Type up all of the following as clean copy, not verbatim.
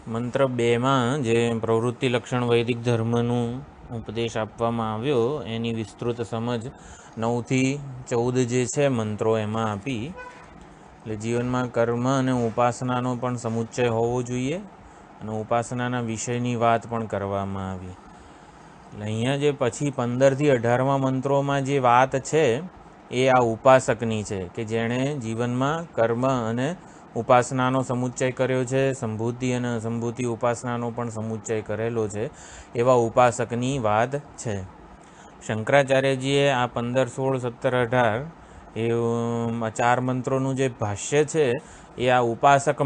મંત્ર 2માં જે પ્રવૃત્તિ લક્ષણ વૈદિક ધર્મનું ઉપદેશ આપવામાં આવ્યો એની વિસ્તૃત સમજ 9 થી 14 જે છે મંત્રો એમાં આપી. એટલે જીવનમાં કર્મ અને ઉપાસનાનો પણ સમુચ્ચય હોવો જોઈએ અને ઉપાસનાના વિષયની વાત પણ કરવામાં આવી. એટલે અહીંયા જે પછી 15 થી 18માં મંત્રોમાં જે વાત છે એ આ ઉપાસકની છે કે જેણે જીવનમાં કર્મ અને ઉપાસનાનો સમુચ્ચય કર્યો છે, સંભૂતિ અને અસંભૂતિ ઉપાસનાનો પણ સમુચ્ચય કરેલો છે, એવા ઉપાસકની વાત છે. શંકરાચાર્યજીએ આ 15, 16, 17, 18 એ 4 મંત્રોનું જે ભાષ્ય છે એ આ ઉપાસક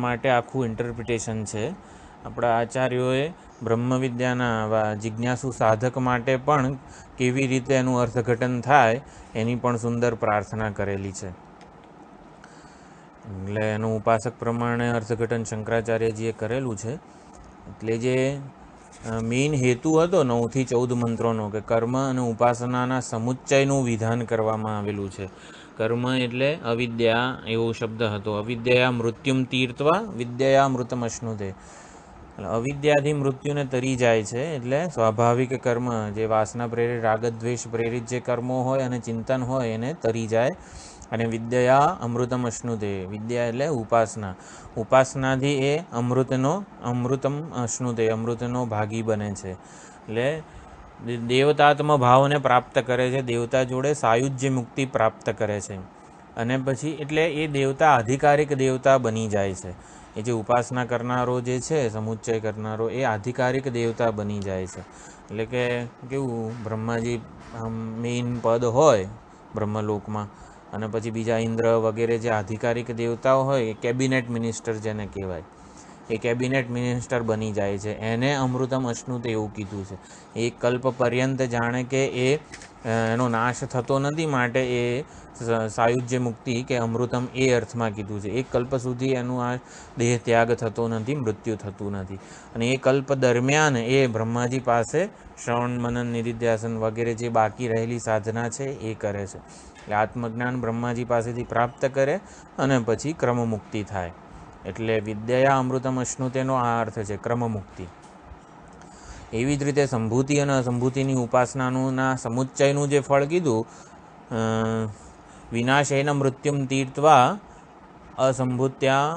માટે આખું ઇન્ટરપ્રિટેશન છે. આપણા આચાર્યોએ બ્રહ્મવિદ્યાના જિજ્ઞાસુ સાધક માટે પણ કેવી રીતે એનું અર્થઘટન થાય એની પણ સુંદર પ્રાર્થના કરેલી છે. એટલે એનું ઉપાસક પ્રમાણે અર્થઘટન શંકરાચાર્યજીએ કરેલું છે. એટલે જે મેઇન હેતુ હતો 9 થી 14 મંત્રોનો કે કર્મ અને ઉપાસનાના સમુચ્ચયનું વિધાન કરવામાં આવેલું છે. કર્મ એટલે અવિદ્યા એવો શબ્દ હતો. અવિદ્યા મૃત્યુમ તીર્ત્વા વિદ્યા મૃતમ અશ્નુતે. અવિદ્યાથી મૃત્યુને તરી જાય છે એટલે સ્વાભાવિક કર્મ જે વાસના પ્રેરિત રાગદ્વેષ પ્રેરિત જે કર્મો હોય અને ચિંતન હોય એને તરી જાય. અને વિદ્યા અમૃતમ અશ્નુતે, વિદ્યા એટલે ઉપાસનાથી એ અમૃતમ અશ્નુતે, અમૃતનો ભાગી બને છે. એટલે દેવતાત્મ ભાવને પ્રાપ્ત કરે છે, દેવતા જોડે સાયુજ્ય મુક્તિ પ્રાપ્ત કરે છે. અને પછી એટલે એ દેવતા આધિકારિક દેવતા બની જાય છે. એ જે ઉપાસના કરનારો જે છે સમુચ્ચય કરનારો એ આધિકારિક દેવતા બની જાય છે. એટલે કે કેવું બ્રહ્માજી મેઇન પદ હોય બ્રહ્મલોકમાં અને પછી બીજા ઇન્દ્ર વગેરે જે આધિકારિક દેવતાઓ હોય એ કેબિનેટ મિનિસ્ટર જેને કહેવાય, એ કેબિનેટ મિનિસ્ટર બની જાય છે. એને અમૃતમ અશ્નુત એવું કીધું છે. એક કલ્પ પર્યંત જાણે કે એનો નાશ થતો નથી માટે એ સાયુજ્ય મુક્તિ કે અમૃતમ એ અર્થમાં કીધું છે. એક કલ્પ સુધી એનું આ દેહ ત્યાગ થતો નથી, મૃત્યુ થતું નથી. અને એ કલ્પ દરમિયાન એ બ્રહ્માજી પાસે શ્રવણ મનન નિધિધ્યાસન વગેરે જે બાકી રહેલી સાધના છે એ કરે છે. એટલે આત્મજ્ઞાન બ્રહ્માજી પાસેથી પ્રાપ્ત કરે અને પછી ક્રમમુક્તિ થાય. એટલે વિદ્યા અમૃતમ અશ્નુતેનો આ અર્થ છે ક્રમમુક્તિ. એવી જ રીતે સંભૂતિ અને અસંભૂતિની ઉપાસનાનું સમુચ્ચયનું જે ફળ કીધું, વિનાશેન મૃત્યુમ તીર્ત્વા અસંભૂત્યા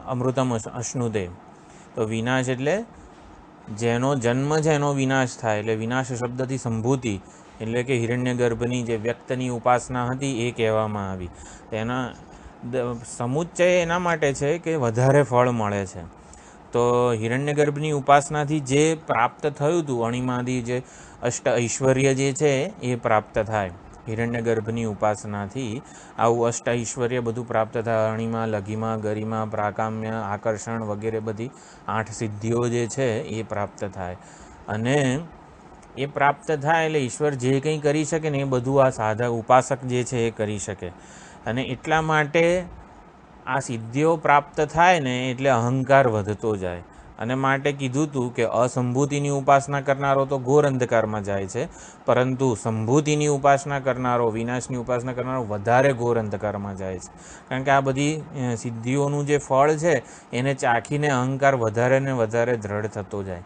અમૃતમ અશ્નુતે. તો વિનાશ એટલે જેનો જન્મ છે એનો વિનાશ થાય. એટલે વિનાશ શબ્દથી સંભૂતિ એટલે કે હિરણ્યગર્ભની જે વ્યક્તની ઉપાસના હતી એ કહેવામાં આવી. તેના સમુચ્ચય એના માટે છે કે વધારે ફળ મળે છે. તો હિરણ્યગર્ભની ઉપાસનાથી જે પ્રાપ્ત થયું હતું અણિમાદી જે અષ્ટ ઐશ્વર્ય જે છે એ પ્રાપ્ત થાય. હિરણ્યગર્ભની ઉપાસનાથી આવું અષ્ટ ઐશ્વર્ય બધું પ્રાપ્ત થાય. અણિમા, લઘિમા, ગરિમા, પ્રાકામ્ય, આકર્ષણ વગેરે બધી 8 સિદ્ધિઓ જે છે એ પ્રાપ્ત થાય. અને એ પ્રાપ્ત થાય એટલે ઈશ્વર જે કંઈ કરી શકે ને એ બધું આ સાધક ઉપાસક જે છે એ કરી શકે. અને એટલા માટે આ સિદ્ધિઓ પ્રાપ્ત થાય ને એટલે અહંકાર વધતો જાય. અને માટે કીધું હતું કે અસંભૂતિની ઉપાસના કરનારો તો ઘોર અંધકારમાં જાય છે, પરંતુ સંભૂતિની ઉપાસના કરનારો, વિનાશની ઉપાસના કરનારો વધારે ઘોર અંધકારમાં જાય છે. કારણ કે આ બધી સિદ્ધિઓનું જે ફળ છે એને ચાખીને અહંકાર વધારે ને વધારે દ્રઢ થતો જાય.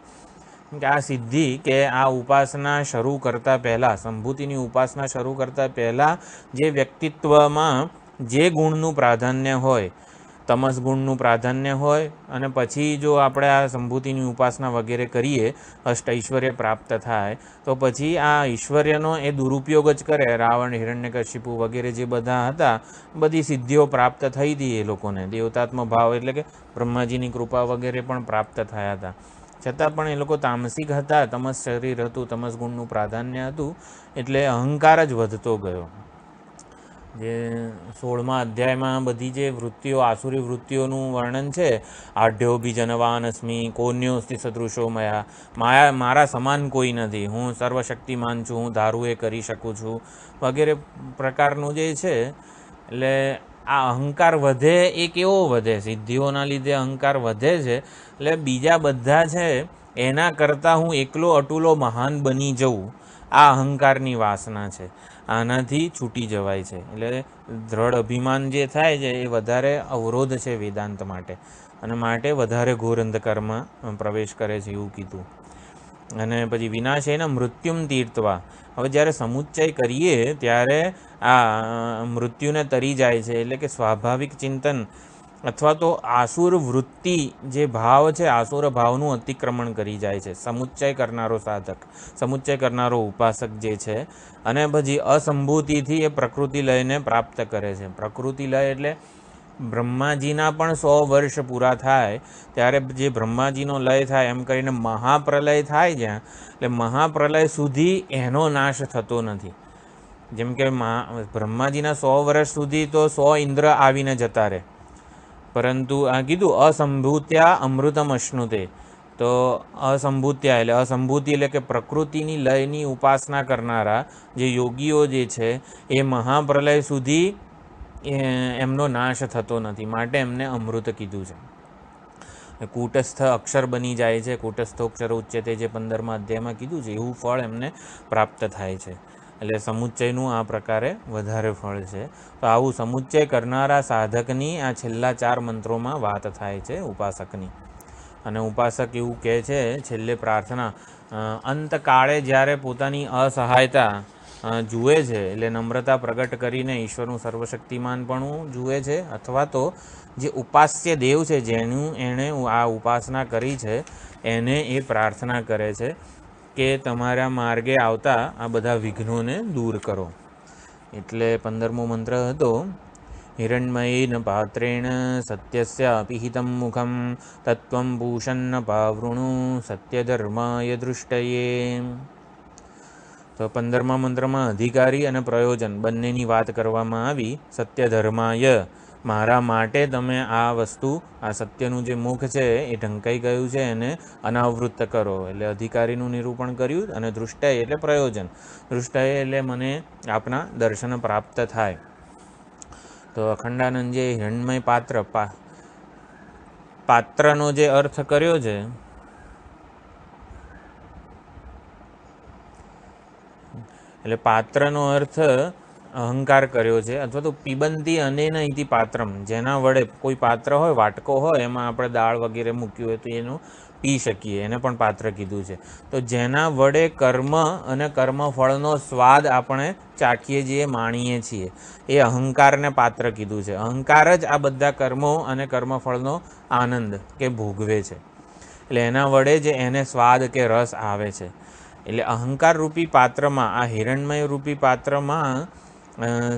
કે આ સિદ્ધિ કે આ ઉપાસના શરૂ કરતાં પહેલાં, સંભૂતિની ઉપાસના શરૂ કરતાં પહેલાં જે વ્યક્તિત્વમાં જે ગુણનું પ્રાધાન્ય હોય, તમસ ગુણનું પ્રાધાન્ય હોય અને પછી જો આપણે આ સંભૂતિની ઉપાસના વગેરે કરીએ, અષ્ટ ઐશ્વર્ય પ્રાપ્ત થાય, તો પછી આ ઐશ્વર્યનો એ દુરુપયોગ જ કરે. રાવણ, હિરણ્યકશિપુ વગેરે જે બધા હતા, બધી સિદ્ધિઓ પ્રાપ્ત થઈ હતી એ લોકોને. દેવતાત્મ ભાવ એટલે કે બ્રહ્માજીની કૃપા વગેરે પણ પ્રાપ્ત થયા હતા. છતાં પણ એ લોકો તામસિક હતા, તમસ શરીર હતું, તમસ ગુણનું પ્રાધાન્ય હતું, એટલે અહંકાર જ વધતો ગયો. જે 16મા અધ્યાયમાં બધી જે વૃત્તિઓ, આસુરી વૃત્તિઓનું વર્ણન છે, આઢ્યોભિજનવાનસ્મિ, કોન્યોસ્તિ સદૃશો મયા, મારા સમાન કોઈ નથી, હું સર્વશક્તિમાન છું, હું ધારું એ કરી શકું છું વગેરે પ્રકારનું જે છે. એટલે આ અહંકાર વધે એ કેવો વધે? સિદ્ધિઓના લીધે અહંકાર વધે છે. એટલે બીજા બધા છે એના કરતાં હું એકલો અટુલો મહાન બની જઉં આ અહંકારની વાસના છે, આનાથી છૂટી જવાય છે. એટલે દ્રઢ અભિમાન જે થાય છે એ વધારે અવરોધ છે વેદાંત માટે, અને માટે વધારે ઘોર અંધકારમાં પ્રવેશ કરે છે એવું કીધું. અને પછી વિનાશેન મૃત્યુમ તીર્થવા. હવે જ્યારે સમુચ્ચય કરીએ ત્યારે આ મૃત્યુને તરી જાય છે, એટલે કે સ્વાભાવિક ચિંતન અથવા તો આસુર વૃત્તિ જે ભાવ છે, આસુર ભાવનું અતિક્રમણ કરી જાય છે સમુચ્ચય કરનારો સાધક, સમુચ્ચય કરનારો ઉપાસક જે છે. અને પછી અસંભૂતિથી એ પ્રકૃતિ લયને પ્રાપ્ત કરે છે. પ્રકૃતિ લય એટલે બ્રહ્માજીના પણ 100 વર્ષ પૂરા થાય ત્યારે જે બ્રહ્માજીનો લય થાય એમ કરીને મહાપ્રલય થાય જ્યાં, એટલે મહાપ્રલય સુધી એનો નાશ થતો નથી. જેમ કે બ્રહ્માજીના 100 વર્ષ સુધી તો 100 ઇન્દ્ર આવીને જતા રહે, પરંતુ આ કીધું અસંભૂત્યા અમૃતમ અશ્નુતે. તો અસંભૂત્યા એટલે અસંભૂતિ એટલે કે પ્રકૃતિની લયની ઉપાસના કરનારા જે યોગીઓ જે છે એ મહાપ્રલય સુધી એમનો નાશ થતો નથી, માટે એમને અમૃત કીધું છે. કૂટસ્થ અક્ષર બની જાય છે, કૂટસ્થોક્ષર ઉચ્ચતે જે 15મા અધ્યાયમાં કીધું છે એવું ફળ એમને પ્રાપ્ત થાય છે. એટલે સમુચ્ચયનું આ પ્રકારે વધારે ફળ છે. તો આવું સમુચ્ચય કરનારા સાધકની આ છેલ્લા 4 મંત્રોમાં વાત થાય છે ઉપાસકની. અને ઉપાસક એવું કહે છે છેલ્લે પ્રાર્થના, અંતકાળે જ્યારે પોતાની અસહાયતા જુએ છે, એટલે નમ્રતા પ્રગટ કરીને ઈશ્વરનું સર્વશક્તિમાનપણું જુએ છે, અથવા તો જે ઉપાસ્ય દેવ છે જેનું એણે આ ઉપાસના કરી છે એને એ પ્રાર્થના કરે છે કે તમારા માર્ગે આવતા આ બધા વિઘ્નોને દૂર કરો. એટલે 15મો મંત્ર હતો, હિરણ્મયેન પાત્રેણ સત્યસ્ય અપિહિતમ મુખમ તત્વમ પૂષન્ન પાવૃણુ સત્યધર્માય દૃષ્ટયે. તો 15મા મંત્રમાં અધિકારી અને પ્રયોજન બંનેની વાત કરવામાં આવી. સત્યધર્માય, મારા માટે તમે આ વસ્તુ, આ સત્યનું જે મુખ છે એ ઢંકાઈ ગયું છે એને અનાવૃત્ત કરો, એટલે અધિકારીનું નિરૂપણ કર્યું. અને દૃષ્ટય એટલે પ્રયોજન, દૃષ્ટય એટલે મને આપના દર્શન પ્રાપ્ત થાય. તો અખંડાનંદજીએ હિરણ્મય પાત્રનો જે અર્થ કર્યો છે, એટલે પાત્રનો અર્થ અહંકાર કર્યો છે, અથવા તો પીબંતી અનેન ઇતિ પાત્રમ, જેના વડે કોઈ પાત્ર હોય, વાટકો હોય, એમાં આપણે દાળ વગેરે મૂક્યું હોય તો એનું પી શકીએ, એને પણ પાત્ર કીધું છે. તો જેના વડે કર્મ અને કર્મફળનો સ્વાદ આપણે ચાખીએ છીએ, માણીએ છીએ, એ અહંકારને પાત્ર કીધું છે. અહંકાર જ આ બધા કર્મો અને કર્મફળનો આનંદ કે ભોગવે છે, એટલે એના વડે જ એને સ્વાદ કે રસ આવે છે. એટલે અહંકાર રૂપી પાત્રમાં, આ હિરણ્મય રૂપી પાત્રમાં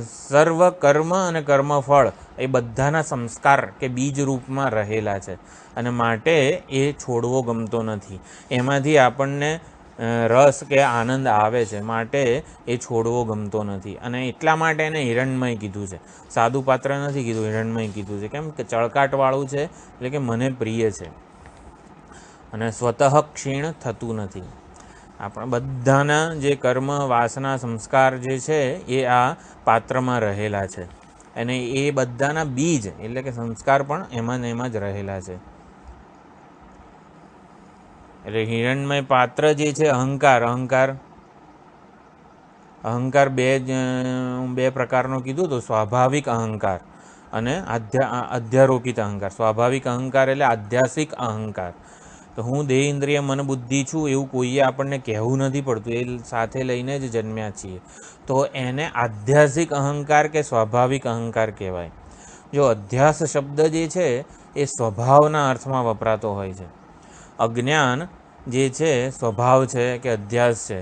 સર્વ કર્મ અને કર્મફળ એ બધાના સંસ્કાર કે બીજ રૂપમાં રહેલા છે, અને માટે એ છોડવો ગમતો નથી. એમાંથી આપણને રસ કે આનંદ આવે છે, માટે એ છોડવો ગમતો નથી. અને એટલા માટે એને હિરણ્મય કીધું છે, સાદું પાત્ર નથી કીધું, હિરણ્મય કીધું છે. કેમ કે ચળકાટવાળું છે, એટલે કે મને પ્રિય છે, અને સ્વતઃ ક્ષીણ થતું નથી. આપણા બધાના જે કર્મ, વાસના, સંસ્કાર જે છે એ આ પાત્રમાં રહેલા છે, અને એ બધાના બીજ એટલે કે સંસ્કાર પણ એમાં ને એમાં જ રહેલા છે. એટલે હિરણ્મય પાત્ર જે છે અહંકાર બે પ્રકારનો કીધું તો સ્વાભાવિક અહંકાર અને અધ્યારોપિત અહંકાર. સ્વાભાવિક અહંકાર એટલે આધ્યાસિક અહંકાર. તો હું દેહ ઇન્દ્રિય મન બુદ્ધિ છું એવું કોઈએ આપણને કહેવું નથી પડતું, એ સાથે લઈને જ જન્મ્યા છીએ. તો એને આધ્યાસિક અહંકાર કે સ્વાભાવિક અહંકાર કહેવાય. જો અધ્યાસ શબ્દ જે છે એ સ્વભાવના અર્થમાં વપરાતો હોય છે. અજ્ઞાન જે છે સ્વભાવ છે કે અધ્યાસ છે.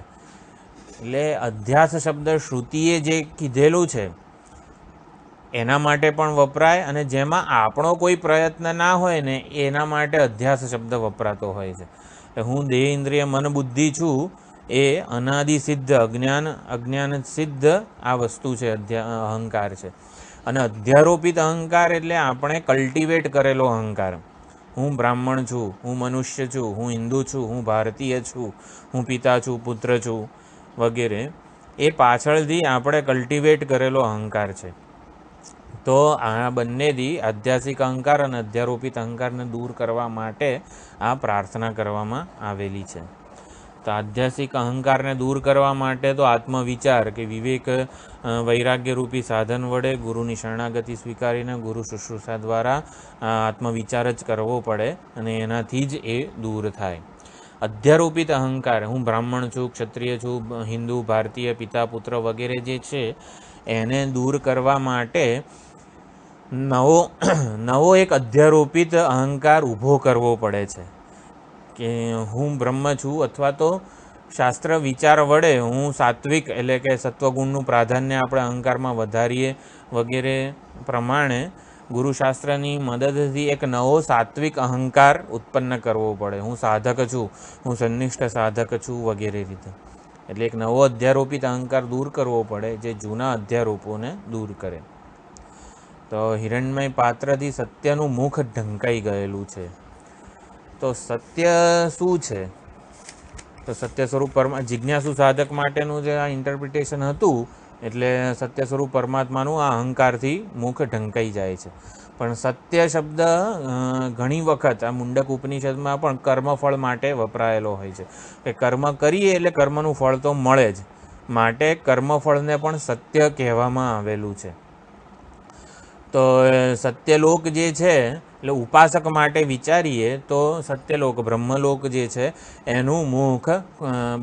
એટલે અધ્યાસ શબ્દ શ્રુતિએ જે કીધેલું છે એના માટે પણ વપરાય, અને જેમાં આપણો કોઈ પ્રયત્ન ના હોય ને એના માટે અધ્યાસ શબ્દ વપરાતો હોય છે. હું દેહ ઇન્દ્રિય મન બુદ્ધિ છું એ અનાદિ સિદ્ધ અજ્ઞાન સિદ્ધ આ વસ્તુ છે, અહંકાર છે. અને અધ્યારોપિત અહંકાર એટલે આપણે કલ્ટિવેટ કરેલો અહંકાર. હું બ્રાહ્મણ છું, હું મનુષ્ય છું, હું હિન્દુ છું, હું ભારતીય છું, હું પિતા છું, પુત્ર છું વગેરે, એ પાછળથી આપણે કલ્ટિવેટ કરેલો અહંકાર છે. તો આ બંનેથી આધ્યાસિક અહંકાર અને અધ્યારોપિત અહંકારને દૂર કરવા માટે આ પ્રાર્થના કરવામાં આવેલી છે. તો આધ્યાસિક અહંકારને દૂર કરવા માટે તો આત્મવિચાર કે વિવેક વૈરાગ્યરૂપી સાધન વડે ગુરુની શરણાગતિ સ્વીકારીને ગુરુ શુશ્રૂષા દ્વારા આત્મવિચાર જ કરવો પડે અને એનાથી જ એ દૂર થાય. અધ્યારોપિત અહંકાર, હું બ્રાહ્મણ છું, ક્ષત્રિય છું, હિન્દુ, ભારતીય, પિતા પુત્ર વગેરે જે છે એને દૂર કરવા માટે નવો એક અધ્યારોપિત અહંકાર ઊભો કરવો પડે છે કે હું બ્રહ્મ છું, અથવા તો શાસ્ત્ર વિચાર વડે હું સાત્વિક એટલે કે સત્વગુણનું પ્રાધાન્ય આપણે અહંકારમાં વધારીએ વગેરે પ્રમાણે ગુરુશાસ્ત્રની મદદથી એક નવો સાત્વિક અહંકાર ઉત્પન્ન કરવો પડે. હું સાધક છું, હું સંનિષ્ઠ સાધક છું વગેરે રીતે. એટલે એક નવો અધ્યારોપિત અહંકાર દૂર કરવો પડે જે જૂના અધ્યારોપોને દૂર કરે. તો હિરણ્મય પાત્રથી સત્યનું મુખ ઢંકાઈ ગયેલું છે. તો સત્ય શું છે? તો સત્ય સ્વરૂપ જિજ્ઞાસુ સાધક માટેનું જે આ ઇન્ટરપ્રિટેશન હતું, એટલે સત્ય સ્વરૂપ પરમાત્માનું આ અહંકારથી મુખ ઢંકાઈ જાય છે. પણ સત્ય શબ્દ ઘણી વખત આ મુંડક ઉપનિષદમાં પણ કર્મફળ માટે વપરાયેલો હોય છે કે કર્મ કરીએ એટલે કર્મનું ફળ તો મળે જ, માટે કર્મફળને પણ સત્ય કહેવામાં આવેલું છે. તો સત્યલોક જે છે એટલે ઉપાસક માટે વિચારીએ તો સત્યલોક બ્રહ્મલોક જે છે એનું મુખ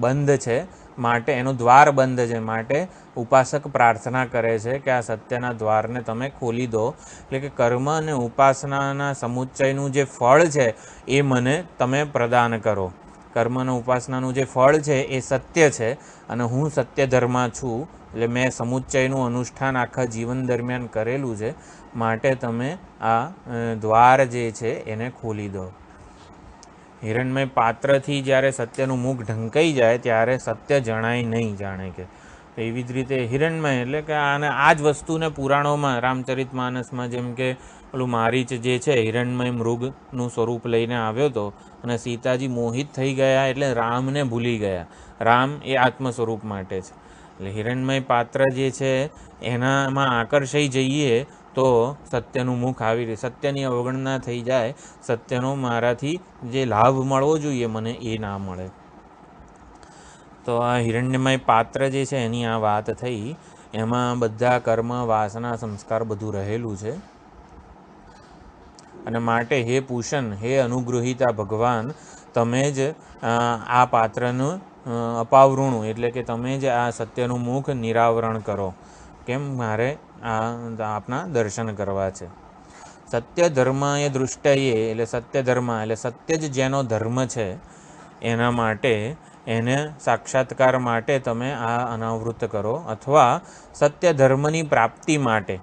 બંધ છે, માટે એનું દ્વાર બંધ છે, માટે ઉપાસક પ્રાર્થના કરે છે કે આ સત્યના દ્વારને તમે ખોલી દો, એટલે કે કર્મ અને ઉપાસનાના સમુચ્ચયનું જે ફળ છે એ મને તમે પ્રદાન કરો. કર્મ અને ઉપાસનાનું જે ફળ છે એ સત્ય છે અને હું સત્ય ધર્મા છું, એટલે મેં સમુચ્ચયનું અનુષ્ઠાન આખા જીવન દરમિયાન કરેલું છે, માટે તમે આ દ્વાર જે છે એને ખોલી દો. હિરણ્મય પાત્રથી જ્યારે સત્યનું મુખ ઢંકાઈ જાય ત્યારે સત્ય જણાય નહીં, જાણે કે. એવી જ રીતે હિરણ્મય એટલે કે આને આ જ વસ્તુને પુરાણોમાં રામચરિતમાનસમાં જેમ કે પેલું મારીચ જે છે હિરણ્મય મૃગનું સ્વરૂપ લઈને આવ્યો હતો અને સીતાજી મોહિત થઈ ગયા એટલે રામને ભૂલી ગયા. રામ એ આત્મ સ્વરૂપ માટે છે. એટલે હિરણ્મય પાત્ર જે છે એનામાં આકર્ષાઈ જઈએ તો સત્યનું મુખ આવી રહે, સત્યની અવગણના થઈ જાય, સત્યનો મારાથી જે લાભ મળવો જોઈએ મને એ ના મળે. તો આ હિરણ્યમય પાત્ર જે છે એની આ વાત થઈ. એમાં બધા કર્મ, વાસના, સંસ્કાર બધું રહેલું છે. અને માટે હે પૂષણ, હે અનુગૃહિતા ભગવાન, તમે જ આ પાત્રનું અપાવૃણું એટલે કે તમે જ આ સત્યનું મુખ નિરાવરણ કરો. કેમ? મારે આપના દર્શન કરવા છે. સત્ય ધર્મ એ દૃષ્ટયે એટલે સત્ય ધર્મ એટલે સત્ય જ જેનો ધર્મ છે એના માટે એને સાક્ષાત્કાર માટે તમે આ અનાવૃત કરો, અથવા સત્ય ધર્મની પ્રાપ્તિ માટે,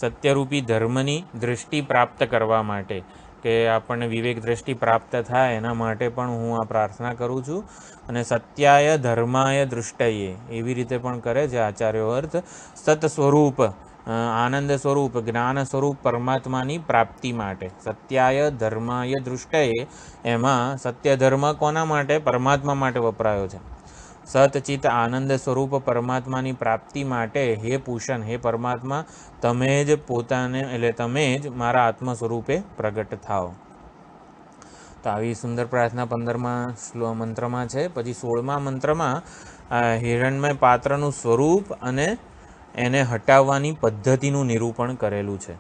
સત્યરૂપી ધર્મની દૃષ્ટિ પ્રાપ્ત કરવા માટે, કે આપણને વિવેક દ્રષ્ટિ પ્રાપ્ત થાય એના માટે પણ હું આ પ્રાર્થના કરું છું. અને સત્યાય ધર્માય દૃષ્ટયે એવી રીતે પણ કરે છે આચાર્યો અર્થ. સત સ્વરૂપ, આનંદ સ્વરૂપ, જ્ઞાન સ્વરૂપ પરમાત્માની પ્રાપ્તિ માટે. સત્યાય ધર્માય દૃષ્ટયે એમાં સત્ય ધર્મ કોના માટે? પરમાત્મા માટે વપરાયો છે. સતચિત આનંદ સ્વરૂપ પરમાત્માની પ્રાપ્તિ માટે હે પૂષણ, હે પરમાત્મા, તમે જ પોતાને એટલે તમે જ મારા આત્મ સ્વરૂપે પ્રગટ થાઓ. તો આવી સુંદર પ્રાર્થના 15મા મંત્રમાં છે. પછી 16મા મંત્રમાં હિરણ્મય પાત્રનું સ્વરૂપ અને એને હટાવવાની પદ્ધતિનું નિરૂપણ કરેલું છે.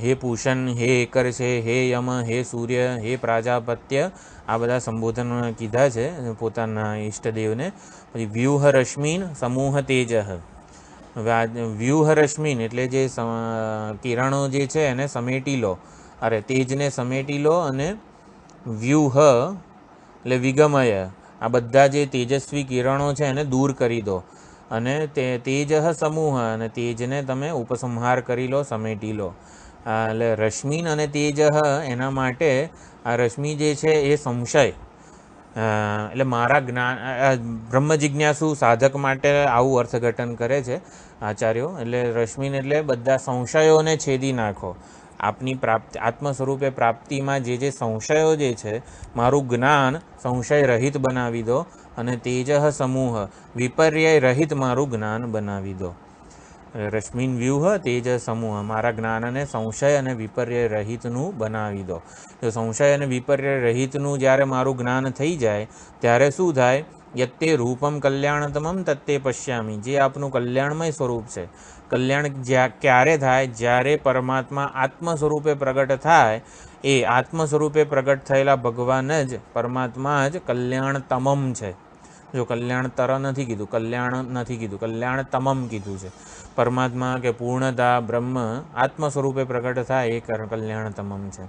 હે પૂષણ, હે એકર છે, હે યમ, હે સૂર્ય, હે પ્રાજાપત્ય, આ બધા સંબોધન કીધા છે પોતાના ઈષ્ટદેવને. પછી વ્યુહ રશ્મિન સમૂહ તેજ, વ્યુહ રશ્મિન એટલે જે કિરણો જે છે એને સમેટી લો, તેજને સમેટી લો, અને વ્યુહ એટલે વિગમય, આ બધા જે તેજસ્વી કિરણો છે એને દૂર કરી દો. અને તેજ સમૂહ, અને તેજને તમે ઉપસંહાર કરી લો, સમેટી લો. એટલે રશ્મિન અને તેજ, એના માટે આ રશ્મિ જે છે એ સંશય, એટલે મારા જ્ઞાન બ્રહ્મ જિજ્ઞાસુ સાધક માટે આવું અર્થઘટન કરે છે આચાર્યો. એટલે રશ્મિન એટલે બધા સંશયોને છેદી નાખો. આપની પ્રાપ્તિ, આત્મ સ્વરૂપે પ્રાપ્તિમાં જે સંશયો જે છે, મારું જ્ઞાન સંશય રહિત બનાવી દો. અને તેજ સમૂહ, વિપર્યય રહિત મારું જ્ઞાન બનાવી દો. રશ્મિન વ્યૂહ તેજ સમૂહ, મારા જ્ઞાનને સંશય અને વિપર્ય રહિતનું બનાવી દો. તો સંશય અને વિપર્ય રહિતનું જ્યારે મારું જ્ઞાન થઈ જાય ત્યારે શું થાય? યત્તે રૂપમ કલ્યાણતમમ તત્તે પશ્યામી, જે આપનું કલ્યાણમય સ્વરૂપ છે. કલ્યાણ ક્યારે થાય? જ્યારે પરમાત્મા આત્મ સ્વરૂપે પ્રગટ થાય. એ આત્મ સ્વરૂપે પ્રગટ થયેલા ભગવાન જ, પરમાત્મા જ કલ્યાણતમમ છે. જો કલ્યાણતર નથી કીધું, કલ્યાણ નથી કીધું, કલ્યાણતમમ કીધું છે. પરમાત્મા કે પૂર્ણતા બ્રહ્મ આત્મ સ્વરૂપે પ્રગટ થાય એ કલ્યાણતમમ છે.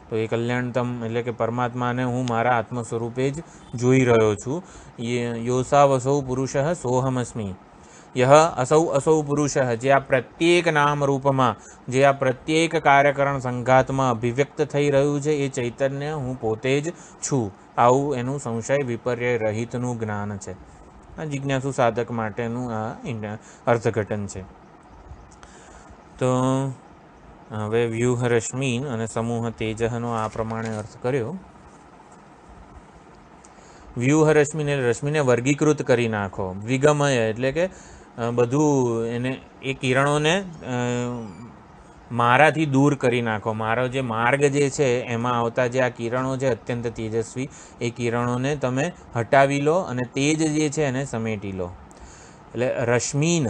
તો એ કલ્યાણતમ એટલે કે પરમાત્માને હું મારા આત્મ સ્વરૂપે જ જોઈ રહ્યો છું. યોસાવસૌ પુરુષ સોહમસ્મી. યહ અસૌ અસૌ પુરુષ, જે આ પ્રત્યેક નામ રૂપમાં, જે આ પ્રત્યેક કાર્યકરણ સંઘાતમાં અભિવ્યક્ત થઈ રહ્યું છે, એ ચૈતન્ય હું પોતે જ છું. આવું એનું સંશય વિપર્ય રહિતનું જ્ઞાન છે. આ જિજ્ઞાસુ સાધક માટેનું આ અર્થઘટન છે. તો હવે વ્યૂહ રશ્મિન અને સમૂહ તેજનો આ પ્રમાણે અર્થ કર્યો. વ્યૂહ રશ્મિન એટલે રશ્મિને વર્ગીકૃત કરી નાખો. વિગમય એટલે કે બધું એને એ કિરણોને મારાથી દૂર કરી નાખો. મારો જે માર્ગ જે છે એમાં આવતા જે આ કિરણો છે અત્યંત તેજસ્વી, એ કિરણોને તમે હટાવી લો અને તેજ જે છે એને સમેટી લો. એટલે રશ્મિન,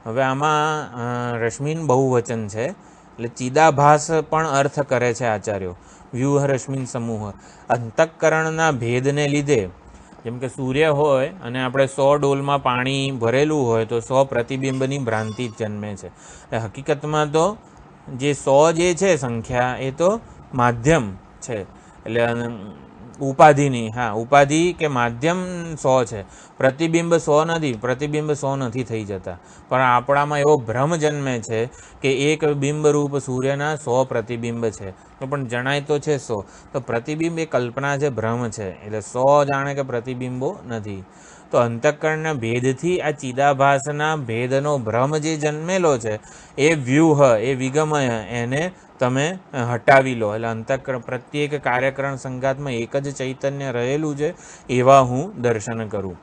હવે આમાં રશ્મિન બહુવચન છે એટલે ચિદાભાસ પણ અર્થ કરે છે આચાર્યો. વ્યૂહ રશ્મિન સમૂહ, અંતઃકરણના ભેદને લીધે, જેમ કે સૂર્ય હોય અને આપણે 100 ડોલમાં પાણી ભરેલું હોય તો 100 પ્રતિબિંબની ભ્રાંતિ જન્મે છે. હકીકતમાં તો જે 100 જે છે સંખ્યા એ તો માધ્યમ છે, એટલે ઉપાધિની, હા ઉપાધિ કે માધ્યમ 100 છે. પ્રતિબિંબ 100 નથી, પ્રતિબિંબ 100 નથી થઈ જતા. પણ આપણામાં એવો ભ્રમ જન્મે છે કે એક બિંબરૂપ સૂર્યના 100 પ્રતિબિંબ છે, તો પણ જણાય તો છે 100. તો પ્રતિબિંબ એ કલ્પના છે, ભ્રમ છે, એટલે 100 જાણે કે પ્રતિબિંબો નથી. તો અંતઃકરણના ભેદથી આ ચિદાભાસના ભેદનો ભ્રમ જે જન્મેલો છે એ વ્યૂહ, એ વિગમય, એને તમે હટાવી લો. એટલે અંતઃકરણ પ્રત્યેક કાર્યકરણ સંઘાતમાં એક જ ચૈતન્ય રહેલું છે એવા હું દર્શન કરું.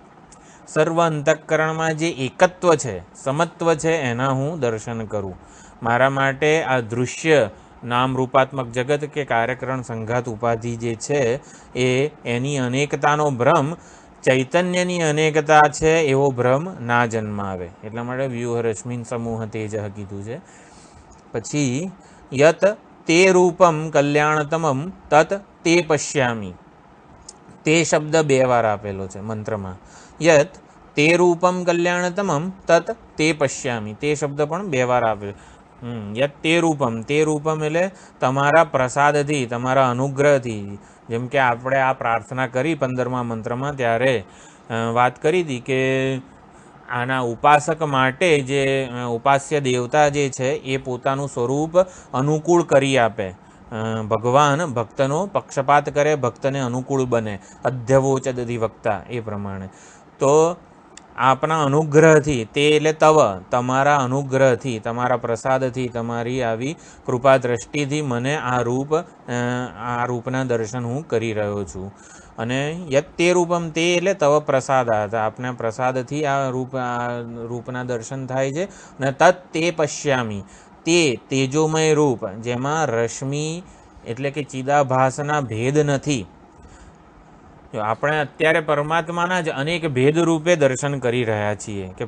સર્વ અંતઃકરણમાં જે એકત્વ છે, સમત્વ છે, એના હું દર્શન કરું. મારા માટે આ દૃશ્ય નામ રૂપાત્મક જગત કે કાર્યકરણ સંઘાત ઉપાધિ જે છે એ એની અનેકતાનો ભ્રમ, ચૈતન્યની અનેકતા છે એવો ભ્રમ ના જન્માવે. એટલા માટે વ્યૂહ રશ્મિન સમૂહ તેજ કીધું છે. પછી યત તે રૂપમ કલ્યાણતમમ તત તે પશ્યામી. તે શબ્દ 2 વાર આપેલો છે મંત્રમાં. યત તે રૂપમ કલ્યાણતમમ તત તે પશ્યામી, તે શબ્દ પણ 2 વાર આપેલો. યત તે રૂપમ, તે રૂપમ એટલે તમારા પ્રસાદથી, તમારા અનુગ્રહથી. જેમ કે આપણે આ પ્રાર્થના કરી 15મા મંત્રમાં ત્યારે વાત કરી હતી કે આના ઉપાસક માટે જે ઉપાસ્ય દેવતા જે છે એ પોતાનું સ્વરૂપ અનુકૂળ કરી આપે. ભગવાન ભક્તનો પક્ષપાત કરે, ભક્તને અનુકૂળ બને. અધ્યવોચદધિવક્તા એ પ્રમાણે. તો આપણા અનુગ્રહથી, તે એટલે તવ, તમારા અનુગ્રહથી, તમારા પ્રસાદથી, તમારી આવી કૃપા દ્રષ્ટિથી મને આ રૂપના દર્શન હું કરી રહ્યો છું. અને યત તે રૂપમ, તે એટલે તવ પ્રસાદાત, આપના પ્રસાદથી આ રૂપના દર્શન થાય છે. અને તત તે પશ્યામી, તે તેજોમય રૂપ જેમાં રશ્મિ એટલે કે ચિદાભાસના ભેદ નથી. જો આપણે અત્યારે પરમાત્માના જ અનેક ભેદ રૂપે દર્શન કરી રહ્યા છીએ કે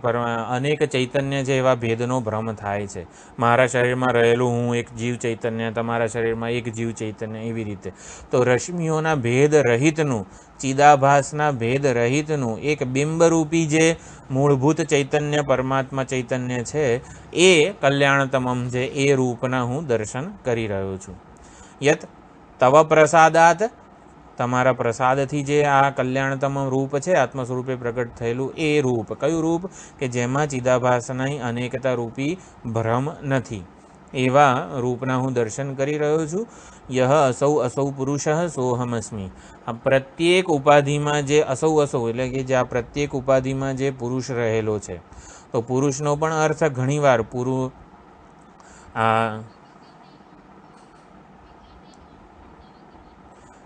અનેક ચૈતન્ય છે એવા ભેદનો ભ્રમ થાય છે. મારા શરીરમાં રહેલું હું એક જીવ ચૈતન્ય, તમારા શરીરમાં એક જીવ ચૈતન્ય, એવી રીતે. તો રશ્મિઓના ભેદ રહિતનું, ચિદાભાસના ભેદ રહિતનું એક બિંબરૂપી જે મૂળભૂત ચૈતન્ય પરમાત્મા ચૈતન્ય છે એ કલ્યાણતમમ છે, એ રૂપના હું દર્શન કરી રહ્યો છું. યત તવ પ્રસાદાત, તમારા પ્રસાદથી જે આ કલ્યાણતમ રૂપ છે આત્મ સ્વરૂપે પ્રગટ થયેલું એ રૂપ. કયું રૂપ? કે જેમાં ચિદાભાસની અનેકતા રૂપી ભ્રમ નથી, એવા રૂપના હું દર્શન કરી રહ્યો છું. યહ અસૌ અસૌ પુરુષ સોહમસ્મી. આ પ્રત્યેક ઉપાધિમાં જે અસૌ અસૌ એટલે કે જે આ પ્રત્યેક ઉપાધિમાં જે પુરુષ રહેલો છે, તો પુરુષનો પણ અર્થ ઘણીવાર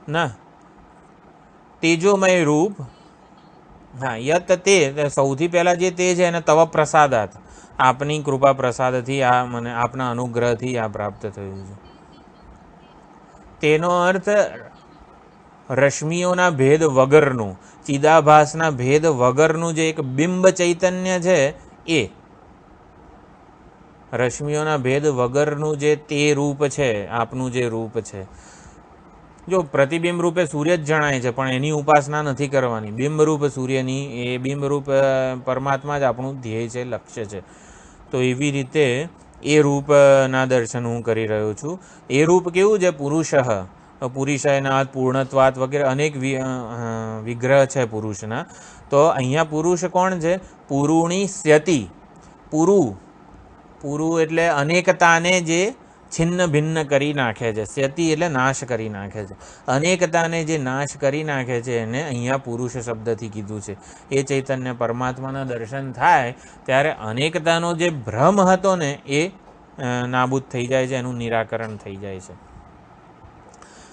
ના તેજોમય રૂપ, હા, યત તે સૌથી પહેલાં જે તે છે એને તવ પ્રસાદાત, આપની કૃપા પ્રસાદથી આ મને આપના અનુગ્રહથી આ પ્રાપ્ત થયું છે. તેનો અર્થ રશ્મિઓના ભેદ વગરનું, ચિદાભાસના ભેદ વગરનું જે એક બિંબ ચૈતન્ય છે એ રશ્મિઓના ભેદ વગરનું જે તે રૂપ છે, આપનું જે રૂપ છે. જો પ્રતિબિંબ રૂપે સૂર્ય જ જણાય છે, પણ એની ઉપાસના નથી કરવાની. બિંબરૂપ સૂર્યની, એ બિંબરૂપ પરમાત્મા જ આપણું ધ્યેય છે, લક્ષ્ય છે. તો એવી રીતે એ રૂપના દર્શન હું કરી રહ્યો છું. એ રૂપ કેવું છે? પુરુષ, પુરુષના પૂર્ણત્વાત વગેરે અનેક વિગ્રહ છે પુરુષના. તો અહીંયા પુરુષ કોણ છે? પુરુણીસ્યતિ. પુરુ એટલે અનેકતાને જે છિન્ન ભિન્ન કરી નાખે છે. સ્યતિ એટલે નાશ કરી નાખે છે. અનેકતાને જે નાશ કરી નાખે છે એને અહીંયા પુરુષ શબ્દથી કીધું છે. એ ચૈતન્ય પરમાત્માના દર્શન થાય ત્યારે અનેકતાનો જે ભ્રમ હતો ને એ નાબૂદ થઈ જાય છે, એનું નિરાકરણ થઈ જાય છે.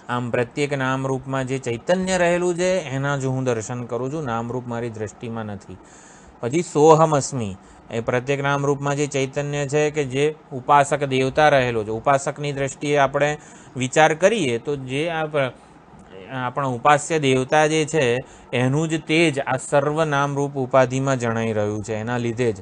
આમ પ્રત્યેક નામરૂપમાં જે ચૈતન્ય રહેલું છે એના જ હું દર્શન કરું છું. નામરૂપ મારી દ્રષ્ટિમાં નથી. પછી સોહમઅસ્મિ, એ પ્રત્યેક નામરૂપમાં જે ચૈતન્ય છે કે જે ઉપાસક દેવતા રહેલો છે. ઉપાસકની દ્રષ્ટિએ આપણે વિચાર કરીએ તો જે આપણા ઉપાસ્ય દેવતા જે છે એનું જ તેજ આ સર્વ નામરૂપ ઉપાધિમાં જણાઈ રહ્યું છે. એના લીધે જ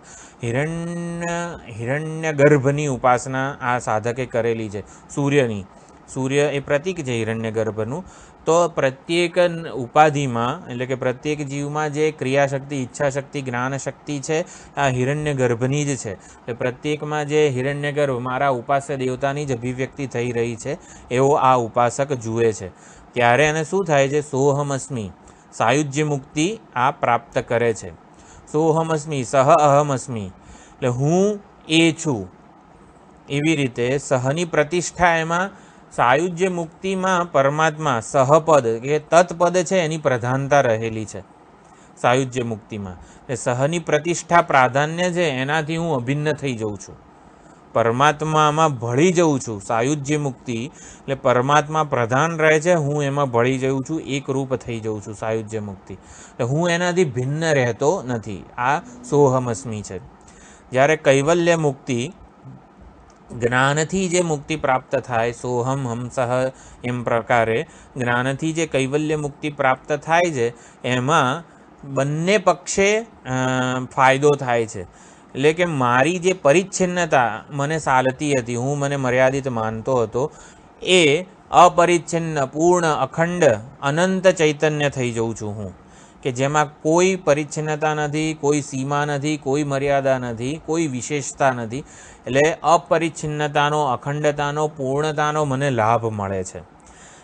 હિરણ્ય ગર્ભની ઉપાસના આ સાધકે કરેલી છે. સૂર્યની, સૂર્ય એ પ્રતીક છે હિરણ્ય ગર્ભનું. તો પ્રત્યેક ઉપાધિમાં એટલે કે પ્રત્યેક જીવમાં જે ક્રિયાશક્તિ, ઈચ્છાશક્તિ, જ્ઞાનશક્તિ છે આ હિરણ્ય ગર્ભની જ છે. એટલે પ્રત્યેકમાં જે હિરણ્ય ગર્ભ મારા ઉપાસ્ય દેવતાની જ અભિવ્યક્તિ થઈ રહી છે એવો આ ઉપાસક જુએ છે. ત્યારે એને શું થાય છે? સોહમઅસ્મિ, સાયુજ્ય મુક્તિ આ પ્રાપ્ત કરે છે. સોહમઅસ્મિ સહ અહમઅસ્મિ, એટલે હું એ છું. એવી રીતે સહની પ્રતિષ્ઠા, એમાં સાયુજ્ય મુક્તિમાં પરમાત્મા સહપદ કે તત્પદ છે એની પ્રધાનતા રહેલી છે સાયુજ્ય મુક્તિમાં. એટલે સહની પ્રતિષ્ઠા પ્રાધાન્ય છે એનાથી હું અભિન્ન થઈ જઉં છું, પરમાત્મામાં ભળી જઉં છું. સાયુજ્ય મુક્તિ એટલે પરમાત્મા પ્રધાન રહે છે, હું એમાં ભળી જઉં છું, એક રૂપ થઈ જઉં છું. સાયુજ્ય મુક્તિ એટલે હું એનાથી ભિન્ન રહેતો નથી. આ સોહમઅસ્મિ છે. જ્યારે કૈવલ્ય મુક્તિ, જ્ઞાનથી જે મુક્તિ પ્રાપ્ત થાય, સોહમ હંસઃ એમ પ્રકારે જ્ઞાનથી જે કૈવલ્ય મુક્તિ પ્રાપ્ત થાય છે એમાં બંને પક્ષે ફાયદો થાય છે. એટલે કે મારી જે પરિચ્છિન્નતા મને સાલતી હતી, હું મને મર્યાદિત માનતો હતો, એ અપરિચ્છિન્ન, પૂર્ણ, અખંડ, અનંત ચૈતન્ય થઈ જઉં છું હું, કે જેમાં કોઈ પરિચ્છિન્નતા નથી, કોઈ સીમા નથી, કોઈ મર્યાદા નથી, કોઈ વિશેષતા નથી. એટલે અપરિચ્છિન્નતાનો, અખંડતાનો, પૂર્ણતાનો મને લાભ મળે છે.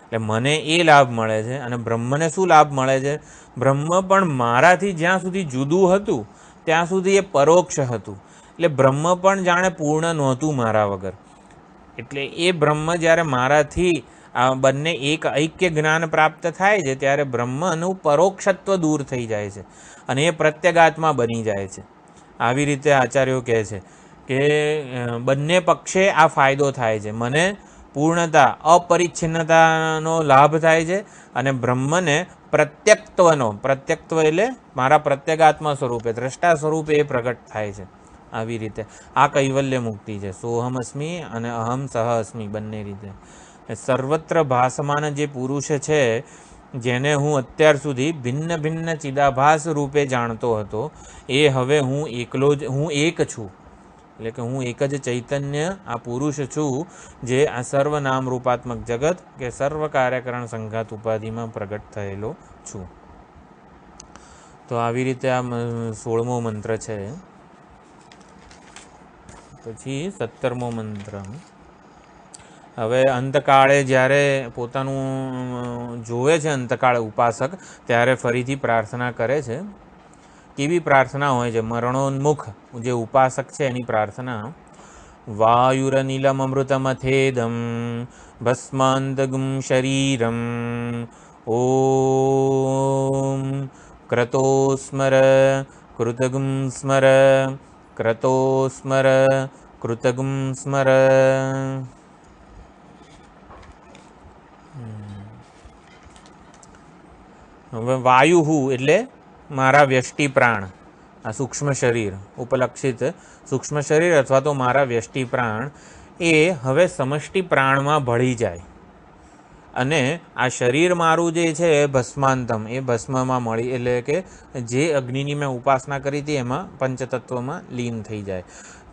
એટલે મને એ લાભ મળે છે. અને બ્રહ્મને શું લાભ મળે છે? બ્રહ્મ પણ મારાથી જ્યાં સુધી જુદું હતું ત્યાં સુધી એ પરોક્ષ હતું. એટલે બ્રહ્મ પણ જાણે પૂર્ણ નહોતું મારા વગર. એટલે એ બ્રહ્મ જ્યારે મારાથી આ બંને એક ઐક્ય જ્ઞાન પ્રાપ્ત થાય છે ત્યારે બ્રહ્મનું પરોક્ષત્વ દૂર થઈ જાય છે અને એ પ્રત્યેગાત્મા બની જાય છે. આવી રીતે આચાર્યો કહે છે કે બંને પક્ષે આ ફાયદો થાય છે. મને પૂર્ણતા, અપરિચ્છિન્નતાનો લાભ થાય છે અને બ્રહ્મને પ્રત્યક્ત્વનો, પ્રત્યક્ત્વ એટલે મારા પ્રત્યેગાત્મા સ્વરૂપે, દ્રષ્ટા સ્વરૂપે એ પ્રગટ થાય છે. આવી રીતે આ કૈવલ્ય મુક્તિ છે. સોહમઅસ્મિ અને અહમ સહ અસ્મિ બંને રીતે. સર્વત્ર ભાસમાન જે પુરુષ છે જેને હું અત્યાર સુધી ભિન્ન ભિન્ન ચિદાભાસ રૂપે જાણતો હતો, એ હવે હું એકલો જ, હું એક છું. એટલે કે હું એક જ ચૈતન્ય આ પુરુષ છું જે આ સર્વ નામ રૂપાત્મક જગત કે સર્વ કાર્યકરણ સંઘાત ઉપાધિમાં પ્રગટ થયેલો છું. તો આવી રીતે આ 16મો મંત્ર છે. પછી 17મો મંત્ર. હવે અંતકાળે જ્યારે પોતાનું જોવે છે, અંતકાળે ઉપાસક ત્યારે ફરીથી પ્રાર્થના કરે છે. કેવી પ્રાર્થના હોય છે? મરણોન્મુખ જે ઉપાસક છે એની પ્રાર્થના. વાયુરનિલમૃતમથેદમ ભસ્માંતગુમ શરીરમ ઓમ ક્રતોસ્મર કૃતગુમ સ્મર ક્રતોસ્મર કૃતગુમ સ્મર. હવે વાયુ એટલે મારા વ્યષ્ટિ પ્રાણ, આ સૂક્ષ્મ શરીર, ઉપલક્ષિત સૂક્ષ્મ શરીર અથવા તો મારા વ્યષ્ટિ પ્રાણ એ હવે સમષ્ટિ પ્રાણમાં ભળી જાય અને આ શરીર મારું જે છે ભસ્માંતમ એ ભસ્મમાં મળી, એટલે કે જે અગ્નિની મેં ઉપાસના કરી હતી એમાં પંચતત્વમાં લીન થઈ જાય.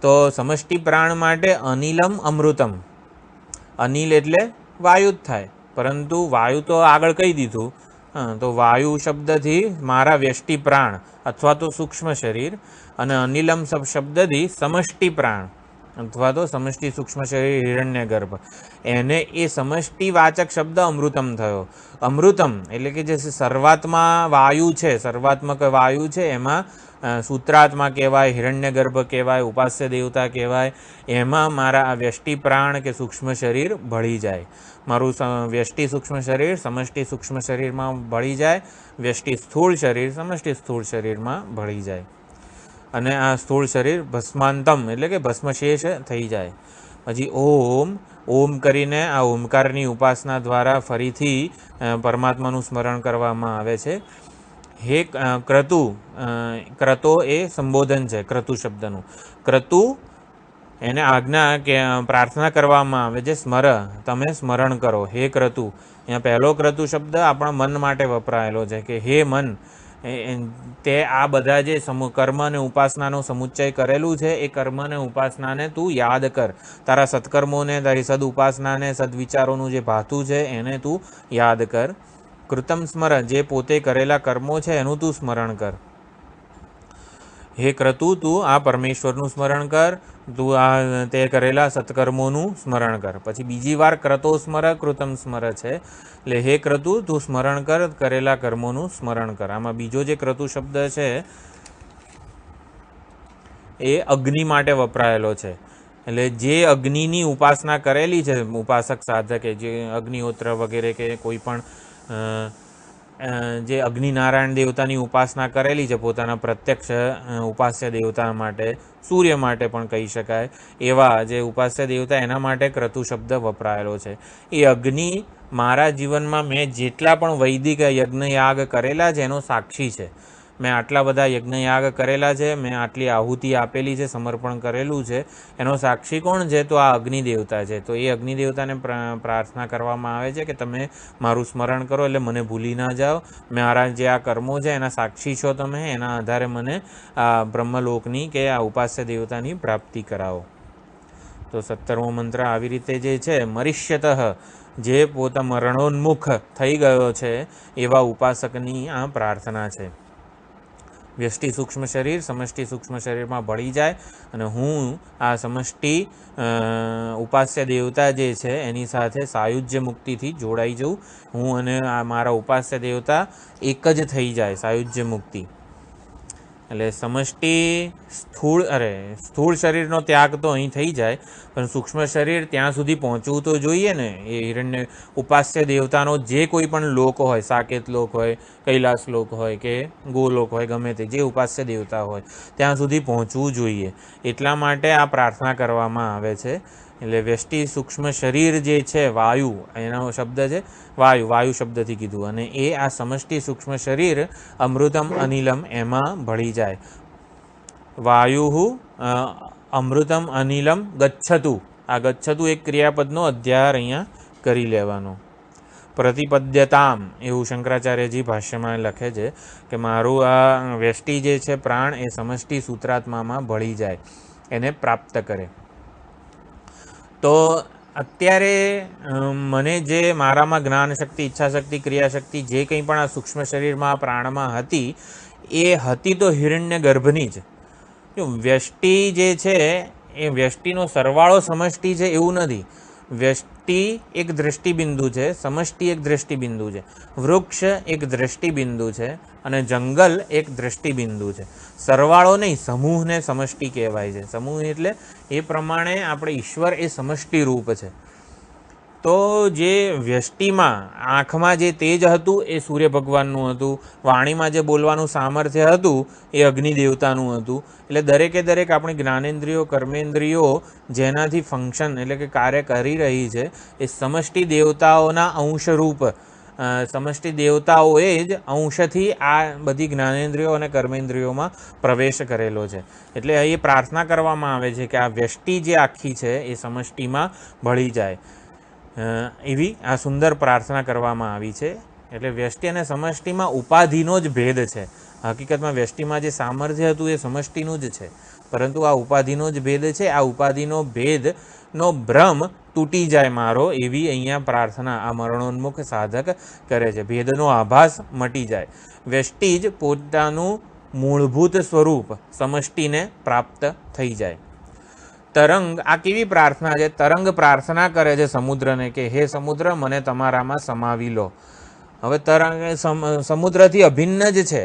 તો સમષ્ટિ પ્રાણ માટે અનિલમ અમૃતમ, અનિલ એટલે વાયુ જ થાય, પરંતુ વાયુ તો આગળ કહી દીધું. તો વાયુ શબ્દથી મારા વ્યષ્ટિ પ્રાણ અથવા તો સૂક્ષ્મ શરીર, અને અનિલમ શબ્દથી સમષ્ટિ પ્રાણ અથવા તો સમષ્ટિ સૂક્ષ્મ શરીર હિરણ્ય ગર્ભ, એને એ સમષ્ટિ વાચક શબ્દ અમૃતમ થયો. અમૃતમ એટલે કે જે સર્વાત્મા વાયુ છે, સર્વાત્મક વાયુ છે, એમાં સૂત્રાત્મા કહેવાય, હિરણ્ય ગર્ભ કહેવાય, ઉપાસ્ય દેવતા કહેવાય, એમાં મારા આ વ્યષ્ટિ પ્રાણ કે સૂક્ષ્મ શરીર ભળી જાય. મારું વ્યષ્ટિ સૂક્ષ્મ શરીર સમષ્ટિ સૂક્ષ્મ શરીરમાં ભળી જાય, વ્યષ્ટિ સ્થૂળ શરીર સમષ્ટિ સ્થૂળ શરીરમાં ભળી જાય, અને આ સ્થૂળ શરીર ભસ્માંતમ એટલે કે ભસ્મશેષ થઈ જાય. પછી ઓમ કરીને આ ઓમકારની ઉપાસના દ્વારા ફરીથી પરમાત્માનું સ્મરણ કરવામાં આવે છે. હે ક્રતુ, ક્રતો એ સંબોધન છે ક્રતુ શબ્દનું. ક્રતુ એને આજ્ઞા કે પ્રાર્થના કરવામાં આવે છે, તમે સ્મરણ કરો, હે ક્રતુ. અહીંયા પહેલો ક્રતુ શબ્દ આપણા મન માટે વપરાયેલો છે કે હે મન, તે આ બધા જે કર્મ અને ઉપાસનાનો સમુચ્ચય કરેલું છે એ કર્મ અને ઉપાસનાને તું યાદ કર, તારા સત્કર્મોને, તારી સદ ઉપાસનાને, સદવિચારોનું જે ભાતું છે એને તું યાદ કર. કૃતમ સ્મર, જે પોતે કરેલા કર્મો છે એનું તું સ્મરણ કર. હે ક્રતુ, તું આ પરમેશ્વરનું સ્મરણ કર, તું આ તે કરેલા સત્કર્મોનું સ્મરણ કર. પછી બીજી વાર ક્રતો સ્મર કૃતમ સ્મર છે, એટલે હે ક્રતુ, તું સ્મરણ કર, કરેલા કર્મોનું સ્મરણ કર. આમાં બીજો જે ક્રતુ શબ્દ છે એ અગ્નિ માટે વપરાયેલો છે. એટલે જે અગ્નિની ઉપાસના કરેલી છે ઉપાસક સાધકે, જે અગ્નિહોત્ર વગેરે કે કોઈ પણ જે અગ્નિનારાયણ દેવતાની ઉપાસના કરેલી છે પોતાના પ્રત્યક્ષ ઉપાસ્ય દેવતા માટે, સૂર્ય માટે પણ કહી શકાય, એવા જે ઉપાસ્ય દેવતા એના માટે ક્રતુ શબ્દ વપરાયેલો છે. એ અગ્નિ મારા જીવનમાં મેં જેટલા પણ વૈદિક યજ્ઞયાગ કરેલા છે એનો સાક્ષી છે. મેં આટલા બધા યજ્ઞયાગ કરેલા છે, મેં આટલી આહુતિ આપેલી છે, સમર્પણ કરેલું છે, એનો સાક્ષી કોણ છે? તો આ અગ્નિ દેવતા છે. તો એ અગ્નિ દેવતાને પ્રાર્થના કરવામાં આવે છે કે તમે મારું સ્મરણ કરો એટલે મને ભૂલી ના જાઓ. મારા જે આ કર્મો છે એના સાક્ષી છો તમે, એના આધારે મને આ બ્રહ્મલોકની કે આ ઉપાસ્ય દેવતાની પ્રાપ્તિ કરાવો. તો 17મો મંત્ર આવી રીતે જે છે, મરિષ્યતઃ, જે પોતા મરણોન્મુખ થઈ ગયો છે એવા ઉપાસકની આ પ્રાર્થના છે. વ્યષ્ટિ સૂક્ષ્મ શરીર સમષ્ટિ સૂક્ષ્મ શરીરમાં ભળી જાય અને હું આ સમષ્ટિ ઉપાસ્ય દેવતા જે છે એની સાથે સાયુજ્ય મુક્તિથી જોડાઈ જઉં. હું અને આ મારા ઉપાસ્ય દેવતા એક જ થઈ જાય, સાયુજ્ય મુક્તિ. એટલે સમષ્ટિ સ્થૂળ શરીરનો ત્યાગ તો અહીં થઈ જાય, પણ સૂક્ષ્મ શરીર ત્યાં સુધી પહોંચવું તો જોઈએ ને. એ હિરણ્ય ઉપાસ્ય દેવતાનો જે કોઈ પણ લોક હોય, સાકેત લોક હોય, કૈલાસ લોક હોય કે ગોલોક હોય, ગમે તે જે ઉપાસ્ય દેવતા હોય ત્યાં સુધી પહોંચવું જોઈએ. એટલા માટે આ પ્રાર્થના કરવામાં આવે છે. એટલે વ્યષ્ટિ સૂક્ષ્મ શરીર જે છે વાયુ, એનો શબ્દ છે વાયુ શબ્દથી કીધું, અને એ આ સમષ્ટિ સૂક્ષ્મ શરીર અમૃતમ અનિલમ એમાં ભળી જાય. વાયુ અમૃતમ અનિલમ ગચ્છતુ, આ ગચ્છતુ એક ક્રિયાપદનો અધ્યાય અહીંયા કરી લેવાનો. પ્રતિપદ્યતામ એવું શંકરાચાર્યજી ભાષ્યમાં લખે છે કે મારું આ વ્યષ્ટિ જે છે પ્રાણ એ સમષ્ટિ સૂત્રાત્મામાં ભળી જાય, એને પ્રાપ્ત કરે. તો અત્યારે મને જે મારામાં જ્ઞાન શક્તિ, ઈચ્છા શક્તિ, ક્રિયાશક્તિ જે કંઈ પણ આ સૂક્ષ્મ શરીરમાં પ્રાણમાં હતી એ હતી તો હિરણ્ય ગર્ભની જ. વ્યષ્ટિ જે છે એ વ્યષ્ટિનો સરવાળો સમષ્ટિ છે એવું નથી. વ્યષ્ટિ એક દ્રષ્ટિબિંદુ છે, સમષ્ટિ એક દ્રષ્ટિબિંદુ છે, વૃક્ષ એક દ્રષ્ટિબિંદુ છે અને જંગલ એક દ્રષ્ટિબિંદુ છે. સરવાળો નહીં, સમૂહને સમષ્ટિ કહેવાય છે. સમૂહ એટલે એ પ્રમાણે આપણે ઈશ્વર એ સમષ્ટિ રૂપ છે. તો જે વ્યષ્ટિમાં આંખમાં જે તેજ હતું એ સૂર્ય ભગવાનનું હતું, વાણીમાં જે બોલવાનું સામર્થ્ય હતું એ અગ્નિ દેવતાનું હતું. એટલે દરેકે દરેક આપણી જ્ઞાનેન્દ્રિયો, કર્મેન્દ્રિયો જેનાથી ફંક્શન એટલે કે કાર્ય કરી રહી છે એ સમષ્ટિ દેવતાઓના અંશરૂપ સમષ્ટિ દેવતાઓએ જ અંશથી આ બધી જ્ઞાનેન્દ્રિયો અને કર્મેન્દ્રિયોમાં પ્રવેશ કરેલો છે. એટલે એ પ્રાર્થના કરવામાં આવે છે કે આ વ્યષ્ટિ જે આખી છે એ સમષ્ટિમાં ભળી જાય. એવી આ સુંદર પ્રાર્થના કરવામાં આવી છે. એટલે વ્યષ્ટિ અને સમષ્ટિમાં ઉપાધિનો જ ભેદ છે. હકીકતમાં વ્યષ્ટિમાં જે સામર્થ્ય હતું એ સમષ્ટિનું જ છે, પરંતુ આ ઉપાધિનો જ ભેદ છે. આ ઉપાધિનો ભેદનો ભ્રમ તૂટી જાય મારો, એવી અહીંયા પ્રાર્થના આ મરણોન્મુખ સાધક કરે છે. ભેદનો આભાસ મટી જાય. વ્યષ્ટિ જ પોતાનું મૂળભૂત સ્વરૂપ સમષ્ટિને પ્રાપ્ત થઈ જાય. તરંગ, આ કેવી પ્રાર્થના છે? તરંગ પ્રાર્થના કરે છે સમુદ્રને કે હે સમુદ્ર, મને તમારામાં સમાવી લો. હવે તરંગ સમુદ્રથી અભિન્ન જ છે,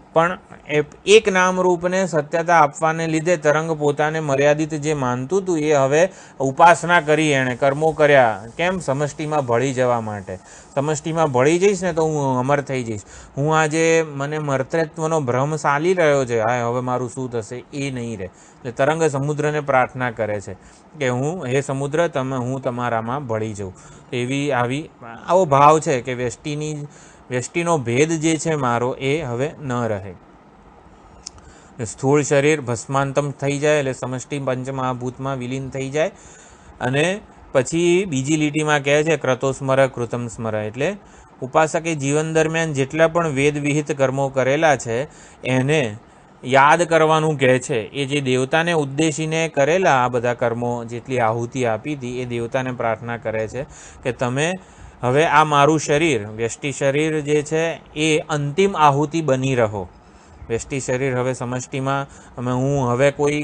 પણ એક નામરૂપને સત્યતા આપવાને લીધે તરંગ પોતાને મર્યાદિત જે માનતું હતું એ હવે ઉપાસના કરી, એણે કર્મો કર્યા. કેમ? સમષ્ટિમાં ભળી જવા માટે. સમષ્ટિમાં ભળી જઈશ ને તો હું અમર થઈ જઈશ. હું આજે મને મર્તત્વનો ભ્રમ ચાલી રહ્યો છે, હા હવે મારું શું થશે એ નહીં રહે. એટલે તરંગ સમુદ્રને પ્રાર્થના કરે છે કે હે સમુદ્ર, હું તમારામાં ભળી જાઉં. એવી આવો ભાવ છે કે વ્યષ્ટિનો ભેદ જે છે મારો એ હવે ન રહે. સ્થૂળ શરીર ભસ્માંતમ થઈ જાય, એટલે સમષ્ટિ પંચમહાભૂતમાં વિલીન થઈ જાય. અને પછી બીજી લીટીમાં કહે છે ક્રતોસ્મર કૃતમ સ્મર, એટલે ઉપાસકે જીવન દરમિયાન જેટલા પણ વેદ વિહિત કર્મો કરેલા છે એને યાદ કરવાનું કહે છે. એ જે દેવતાને ઉદ્દેશીને કરેલા આ બધા કર્મો, જેટલી આહુતિ આપી હતી, એ દેવતાને પ્રાર્થના કરે છે કે તમે હવે આ મારું શરીર, વ્યષ્ટિ શરીર જે છે એ અંતિમ આહુતિ બની રહો. વ્યષ્ટિ શરીર હવે સમષ્ટિમાં હું હવે કોઈ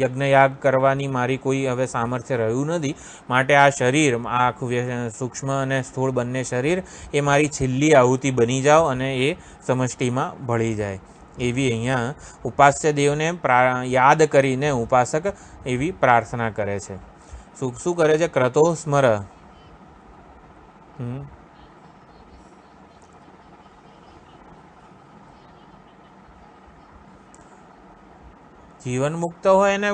યજ્ઞયાગ કરવાની મારી કોઈ હવે સામર્થ્ય રહ્યું નથી, માટે આ શરીર, આ આખું સૂક્ષ્મ અને સ્થૂળ બંને શરીર એ મારી છેલ્લી આહુતિ બની જાઓ અને એ સમષ્ટિમાં ભળી જાય. એવી અહીંયા ઉપાસ્ય દેવને યાદ કરીને ઉપાસક એવી પ્રાર્થના કરે છે. શું કરે છે? ક્રતો સ્મર. જીવન મુક્ત હોય એને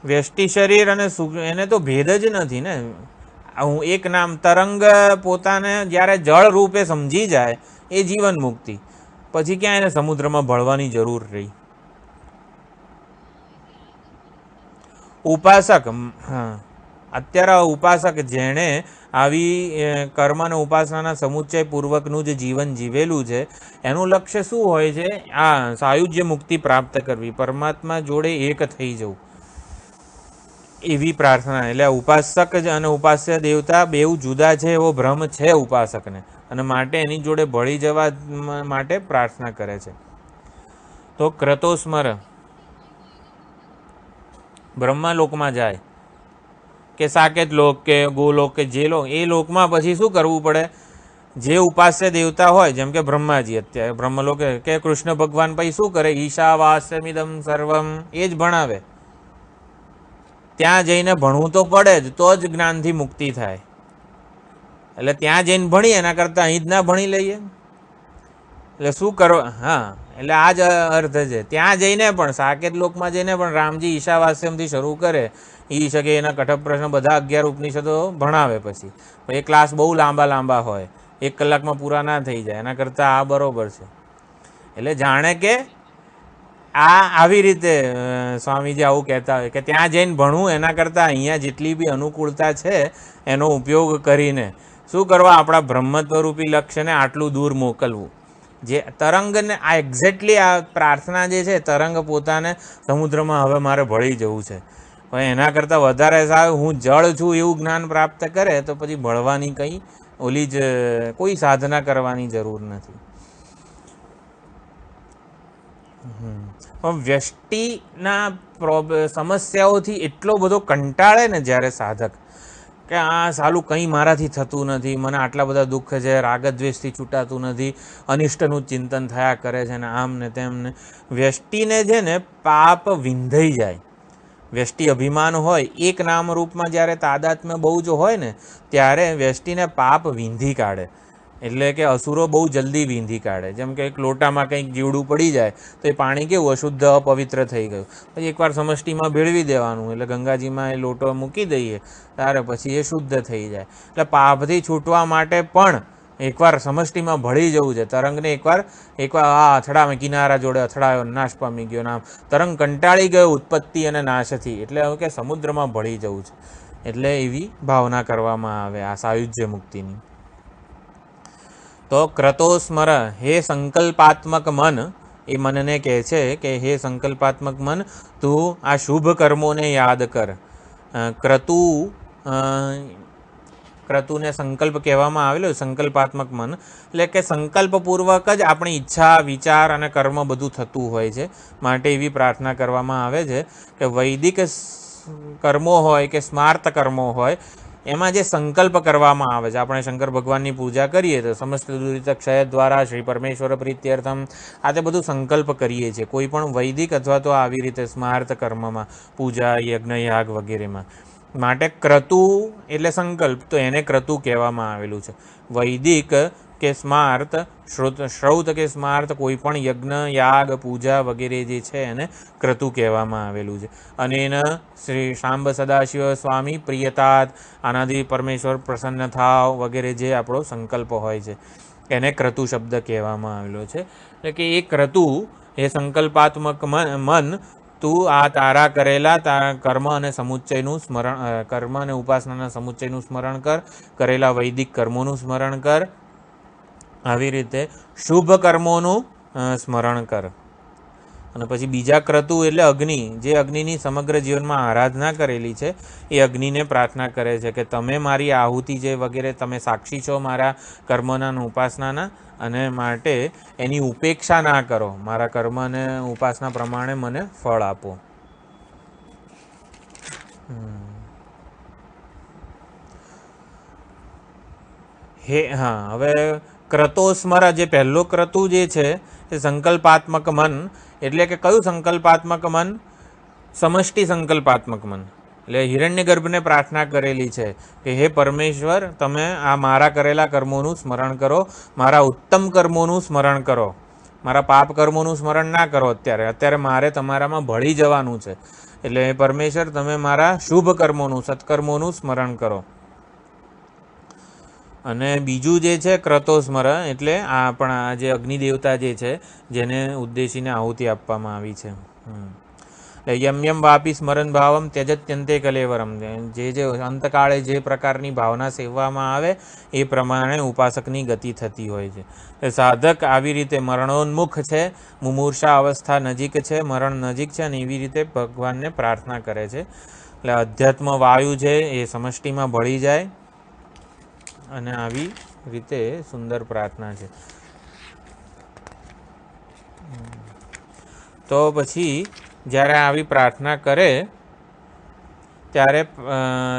વ્યષ્ટિ શરીર અને એને તો ભેદ જ નથી ને. હું એક નામ તરંગ પોતાને જ્યારે જળ રૂપે સમજી જાય એ જીવન મુક્તિ. પછી ક્યાં એને સમુદ્રમાં ભળવાની જરૂર રહી? ઉપાસક, અત્યારે ઉપાસક જેણે આવી કર્મ અને ઉપાસનાના સમુચ્ચય પૂર્વકનું જે જીવન જીવેલું છે એનું લક્ષ્ય શું હોય છે? આ સાયુજ્ય મુક્તિ પ્રાપ્ત કરવી, પરમાત્મા જોડે એક થઈ જવું, એવી પ્રાર્થના. એટલે ઉપાસક અને ઉપાસ્ય દેવતા બેઉ જુદા છે એવો ભ્રમ છે ઉપાસકને, અને માટે એની જોડે ભળી જવા માટે પ્રાર્થના કરે છે. તો ક્રતોસ્મર બ્રહ્માલોકમાં જાય કે સાકેત લોક કે ગોલોક કે જે લોક, એ લોકમાં પછી શું કરવું પડે? જે ઉપાસ્ય દેવતા હોય, જેમ કે બ્રહ્માજી અત્યારે બ્રહ્મલોક કે કૃષ્ણ ભગવાન પછી શું કરે? ઈશાવાસ્યમિદમ સર્વમ, એ જ ભણાવે. ત્યાં જઈને ભણવું તો પડે જ, તો જ જ્ઞાનથી મુક્તિ થાય. એટલે ત્યાં જઈને ભણીએ એના કરતાં અહીં જ ના ભણી લઈએ. એટલે શું કરો? હા, એટલે આ જ અર્થ છે. ત્યાં જઈને પણ સાકેત લોકમાં જઈને પણ રામજી ઈશાવાસ્યમથી શરૂ કરે, એ શકે એના કઠપ પ્રશ્ન બધા 11 ઉપનિષદો ભણાવે. પછી એ ક્લાસ બહુ લાંબા હોય, 1 કલાકમાં પૂરા ના થઈ જાય. એના કરતાં આ બરોબર છે. એટલે જાણે કે આવી રીતે સ્વામીજી આવું કહેતા હોય કે ત્યાં જઈને ભણવું એના કરતાં અહીંયા જેટલી બી અનુકૂળતા છે એનો ઉપયોગ કરીને શું કરવા? આપણા બ્રહ્મત્વરૂપી લક્ષ્યને આટલું દૂર મોકલવું. જે તરંગને આ એક્ઝેક્ટલી આ પ્રાર્થના જે છે, તરંગ પોતાને સમુદ્રમાં હવે મારે ભળી જવું છે, પણ એના કરતાં વધારે સારું હું જળ છું એવું જ્ઞાન પ્રાપ્ત કરે તો પછી ભળવાની કંઈ ઓલી જ કોઈ સાધના કરવાની જરૂર નથી. પણ વ્યષ્ટિના સમસ્યાઓથી એટલો બધો કંટાળે ને જ્યારે સાધક કે આ સાલું કંઈ મારાથી થતું નથી, મને આટલા બધા દુઃખ છે, રાગદ્વેષથી છૂટાતું નથી, અનિષ્ટનું ચિંતન થયા કરે છે ને આમ ને તેમ ને, વ્યષ્ટિને છે ને પાપ વિંધાઈ જાય. વ્યષ્ટિ અભિમાન હોય, એક નામ રૂપમાં જ્યારે તાદાત્મ્ય બહુ જ હોય ને ત્યારે વ્યષ્ટિને પાપ વિંધી કાઢે. એટલે કે અસુરો બહુ જલ્દી વીંધી કાઢે. જેમ કે એક લોટામાં કંઈક જીવડું પડી જાય તો એ પાણી કેવું અશુદ્ધ અપવિત્ર થઈ ગયું, પછી એકવાર સમષ્ટિમાં ભેળવી દેવાનું, એટલે ગંગાજીમાં એ લોટો મૂકી દઈએ ત્યારે પછી એ શુદ્ધ થઈ જાય. એટલે પાપથી છૂટવા માટે પણ એકવાર સમષ્ટિમાં ભળી જવું છે. તરંગને એકવાર આ અથડામાં કિનારા જોડે અથડાયો, નાશ પામી ગયો, નામ તરંગ કંટાળી ગયો ઉત્પત્તિ અને નાશથી, એટલે હવે કે સમુદ્રમાં ભળી જવું છે. એટલે એવી ભાવના કરવામાં આવે આ સાયુજ્ય મુક્તિની. તો ક્રતો સ્મર, હે સંકલ્પાત્મક મન, એ મનને કહે છે કે હે સંકલ્પાત્મક મન, તું આ શુભ કર્મોને યાદ કર. ક્રતુને સંકલ્પ કહેવામાં આવેલો, સંકલ્પાત્મક મન એટલે કે સંકલ્પપૂર્વક જ આપણી ઈચ્છા, વિચાર અને કર્મ બધું થતું હોય છે. માટે એવી પ્રાર્થના કરવામાં આવે છે કે વૈદિક કર્મો હોય કે સ્માર્ત કર્મો હોય, એમાં જે સંકલ્પ કરવામાં આવે છે, આપણે શંકર ભગવાનની પૂજા કરીએ તો સમસ્ત દુરિત ક્ષય દ્વારા શ્રી પરમેશ્વર પ્રીત્યર્થમ આ તે બધું સંકલ્પ કરીએ છીએ. કોઈ પણ વૈદિક અથવા તો આવી રીતે સ્માર્ત કર્મમાં, પૂજા, યજ્ઞ, યાગ વગેરેમાં. માટે ક્રતુ એટલે સંકલ્પ, તો એને ક્રતુ કહેવામાં આવેલું છે. વૈદિક કે સ્માર્ત, શ્રૌત કે સ્માર્ત કોઈ પણ યજ્ઞ, યાગ, પૂજા વગેરે જે છે એને ક્રતુ કહેવામાં આવેલું છે. અને એના શ્રી શાંબ સદાશિવ સ્વામી પ્રિયતાત, આનાથી પરમેશ્વર પ્રસન્ન થાવ વગેરે જે આપણો સંકલ્પ હોય છે એને ક્રતુ શબ્દ કહેવામાં આવેલો છે. એટલે કે એ ક્રતુ, એ સંકલ્પાત્મક મન, તું આ તારા કરેલા કર્મ અને સમુચ્ચયનું સ્મરણ, કર્મ અને ઉપાસનાના સમુચ્ચયનું સ્મરણ કર, કરેલા વૈદિક કર્મોનું સ્મરણ કર, આવી રીતે શુભ કર્મોનું સ્મરણ કર. અને પછી બીજા ક્રતુ એટલે અગ્નિ, જે અગ્નિની સમગ્ર જીવનમાં આરાધના કરેલી છે એ અગ્નિને પ્રાર્થના કરે છે કે તમે મારી આહુતિ જે વગેરે તમે સાક્ષી છો મારા કર્મના અને ઉપાસનાના, અને માટે એની ઉપેક્ષા ના કરો, મારા કર્મ અને ઉપાસના પ્રમાણે મને ફળ આપો. હવે ક્રતો સ્મર, જે પહેલો ક્રતુ જે છે એ સંકલ્પાત્મક મન, એટલે કે કયું સંકલ્પાત્મક મન? સમષ્ટિ સંકલ્પાત્મક મન. એટલે હિરણ્યગર્ભને પ્રાર્થના કરેલી છે કે હે પરમેશ્વર, તમે આ મારા કરેલા કર્મોનું સ્મરણ કરો, મારા ઉત્તમ કર્મોનું સ્મરણ કરો, મારા પાપ કર્મોનું સ્મરણ ના કરો. અત્યારે મારે તમારામાં ભળી જવાનું છે. એટલે પરમેશ્વર તમે મારા શુભ કર્મોનું, સત્કર્મોનું સ્મરણ કરો. અને બીજું જે છે ક્રતો સ્મર, એટલે આપણા જે અગ્નિદેવતા જે છે જેને ઉદ્દેશીને આહુતિ આપવામાં આવી છે. યમ યમ વાપી સ્મરણ ભાવમ ત્યજત્યંતે કલેવરમ, જે અંતકાળે જે પ્રકારની ભાવના સેવવામાં આવે એ પ્રમાણે ઉપાસકની ગતિ થતી હોય છે. સાધક આવી રીતે મરણોન્મુખ છે, મુમૂર્ષા અવસ્થા નજીક છે, મરણ નજીક છે, અને એવી રીતે ભગવાનને પ્રાર્થના કરે છે. એટલે અધ્યાત્મ વાયુ છે એ સમષ્ટિમાં ભળી જાય, અને આવી રીતે સુંદર પ્રાર્થના છે. તો પછી જ્યારે આવી પ્રાર્થના કરે ત્યારે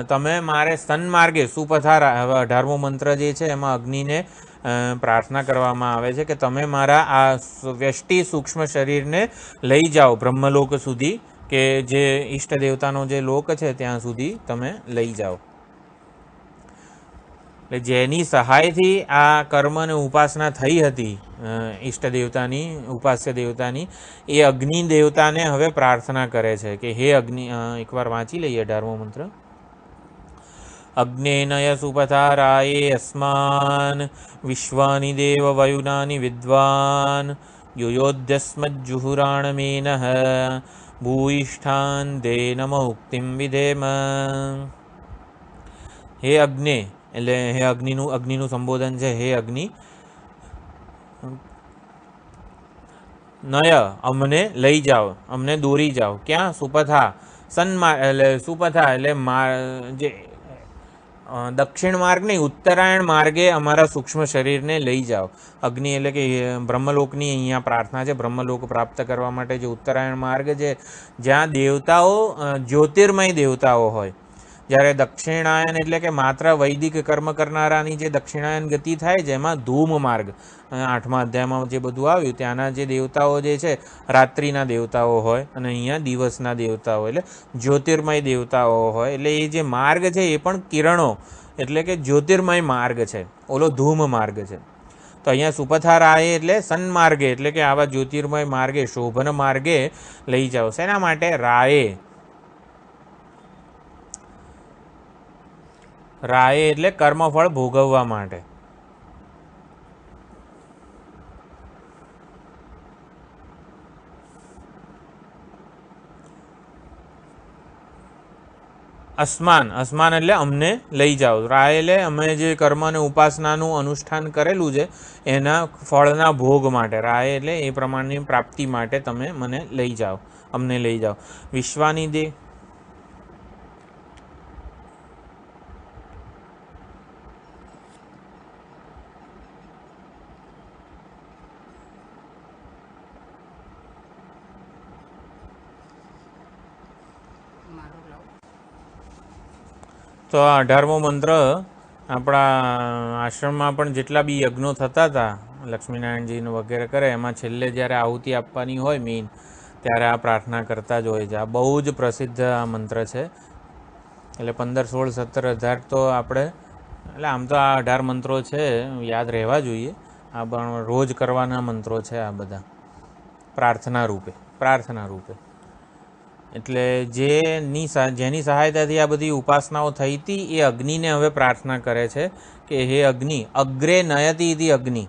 તમે મારે સન્માર્ગે સુપથાર, હવે 18મો મંત્ર જે છે એમાં અગ્નિને પ્રાર્થના કરવામાં આવે છે કે તમે મારા આ વ્યષ્ટિ સૂક્ષ્મ શરીરને લઈ જાઓ બ્રહ્મલોક સુધી, કે જે ઈષ્ટ દેવતાનો જે લોક છે ત્યાં સુધી તમે લઈ જાઓ. એટલે જેની સહાયથી આ કર્મ અને ઉપાસના થઈ હતી ઈષ્ટ દેવતાની, ઉપાસ્ય દેવતાની, એ અગ્નિ દેવતાને હવે પ્રાર્થના કરે છે કે હે અગ્નિ, એકવાર વાંચી લઈએ 18મો મંત્ર. અગ્નેનય સુપથારાયે અસ્માન વિશ્વાનિ દેવ વયુનાની વિદ્વાન યોયોધ્યસ્મજ્જુહુરાણમેનઃ ભૂયિષ્ઠાન દે નમ ઉક્તિમ વિધેમ. હે અગ્નિ, એટલે હે અગ્નિનું સંબોધન છે. હે અગ્નિ, નય અમને લઈ જાઓ, અમને દોરી જાઓ. ક્યાં? સુપથા, એટલે સુપથા એટલે જે દક્ષિણ માર્ગ નહીં, ઉત્તરાયણ માર્ગે અમારા સૂક્ષ્મ શરીરને લઈ જાઓ. અગ્નિ એટલે કે બ્રહ્મલોકની અહીંયા પ્રાર્થના છે. બ્રહ્મલોક પ્રાપ્ત કરવા માટે જે ઉત્તરાયણ માર્ગ છે, જ્યાં દેવતાઓ જ્યોતિર્મય દેવતાઓ હોય, જ્યારે દક્ષિણાયન એટલે કે માત્ર વૈદિક કર્મ કરનારાની જે દક્ષિણાયન ગતિ થાય છે, એમાં ધૂમ માર્ગ 8મા અધ્યાયમાં જે બધું આવ્યું, ત્યાંના જે દેવતાઓ જે છે રાત્રિના દેવતાઓ હોય, અને અહીંયા દિવસના દેવતાઓ એટલે જ્યોતિર્મય દેવતાઓ હોય. એટલે એ જે માર્ગ છે એ પણ કિરણો, એટલે કે જ્યોતિર્મય માર્ગ છે, ઓલો ધૂમ માર્ગ છે. તો અહીંયા સુપથા રાયે એટલે સન્માર્ગે એટલે કે આવા જ્યોતિર્મય માર્ગે, શોભન માર્ગે લઈ જાઓ. શેના માટે? રાયે. રાયે એટલે કર્મફળ ભોગવવા માટે. અસ્માન, અસ્માન એટલે અમને લઈ જાઓ. રાય એટલે અમે જે કર્મ અને ઉપાસનાનું અનુષ્ઠાન કરેલું છે એના ફળના ભોગ માટે. રાય એટલે એ પ્રમાણની પ્રાપ્તિ માટે તમે મને લઈ જાઓ, અમને લઈ જાઓ. વિશ્વાની દે તો આ 18મો મંત્ર આપણા આશ્રમમાં પણ જેટલા બી યજ્ઞો થતા હતા, લક્ષ્મીનારાયણજીને વગેરે કરે, એમાં છેલ્લે જ્યારે આહુતિ આપવાની હોય મેઇન, ત્યારે આ પ્રાર્થના કરતા જ હોય છે. આ બહુ જ પ્રસિદ્ધ આ મંત્ર છે. એટલે 15, 16, 17, 18 તો આપણે, એટલે આમ તો આ 18 મંત્રો છે, યાદ રહેવા જોઈએ. આ પણ રોજ કરવાના મંત્રો છે આ બધા, પ્રાર્થના રૂપે. એટલે જેની સહાયતાથી આ બધી ઉપાસનાઓ થઈ હતી એ અગ્નિને હવે પ્રાર્થના કરે છે કે હે અગ્નિ, અગ્રે નયતિ ઇતિ અગ્નિ,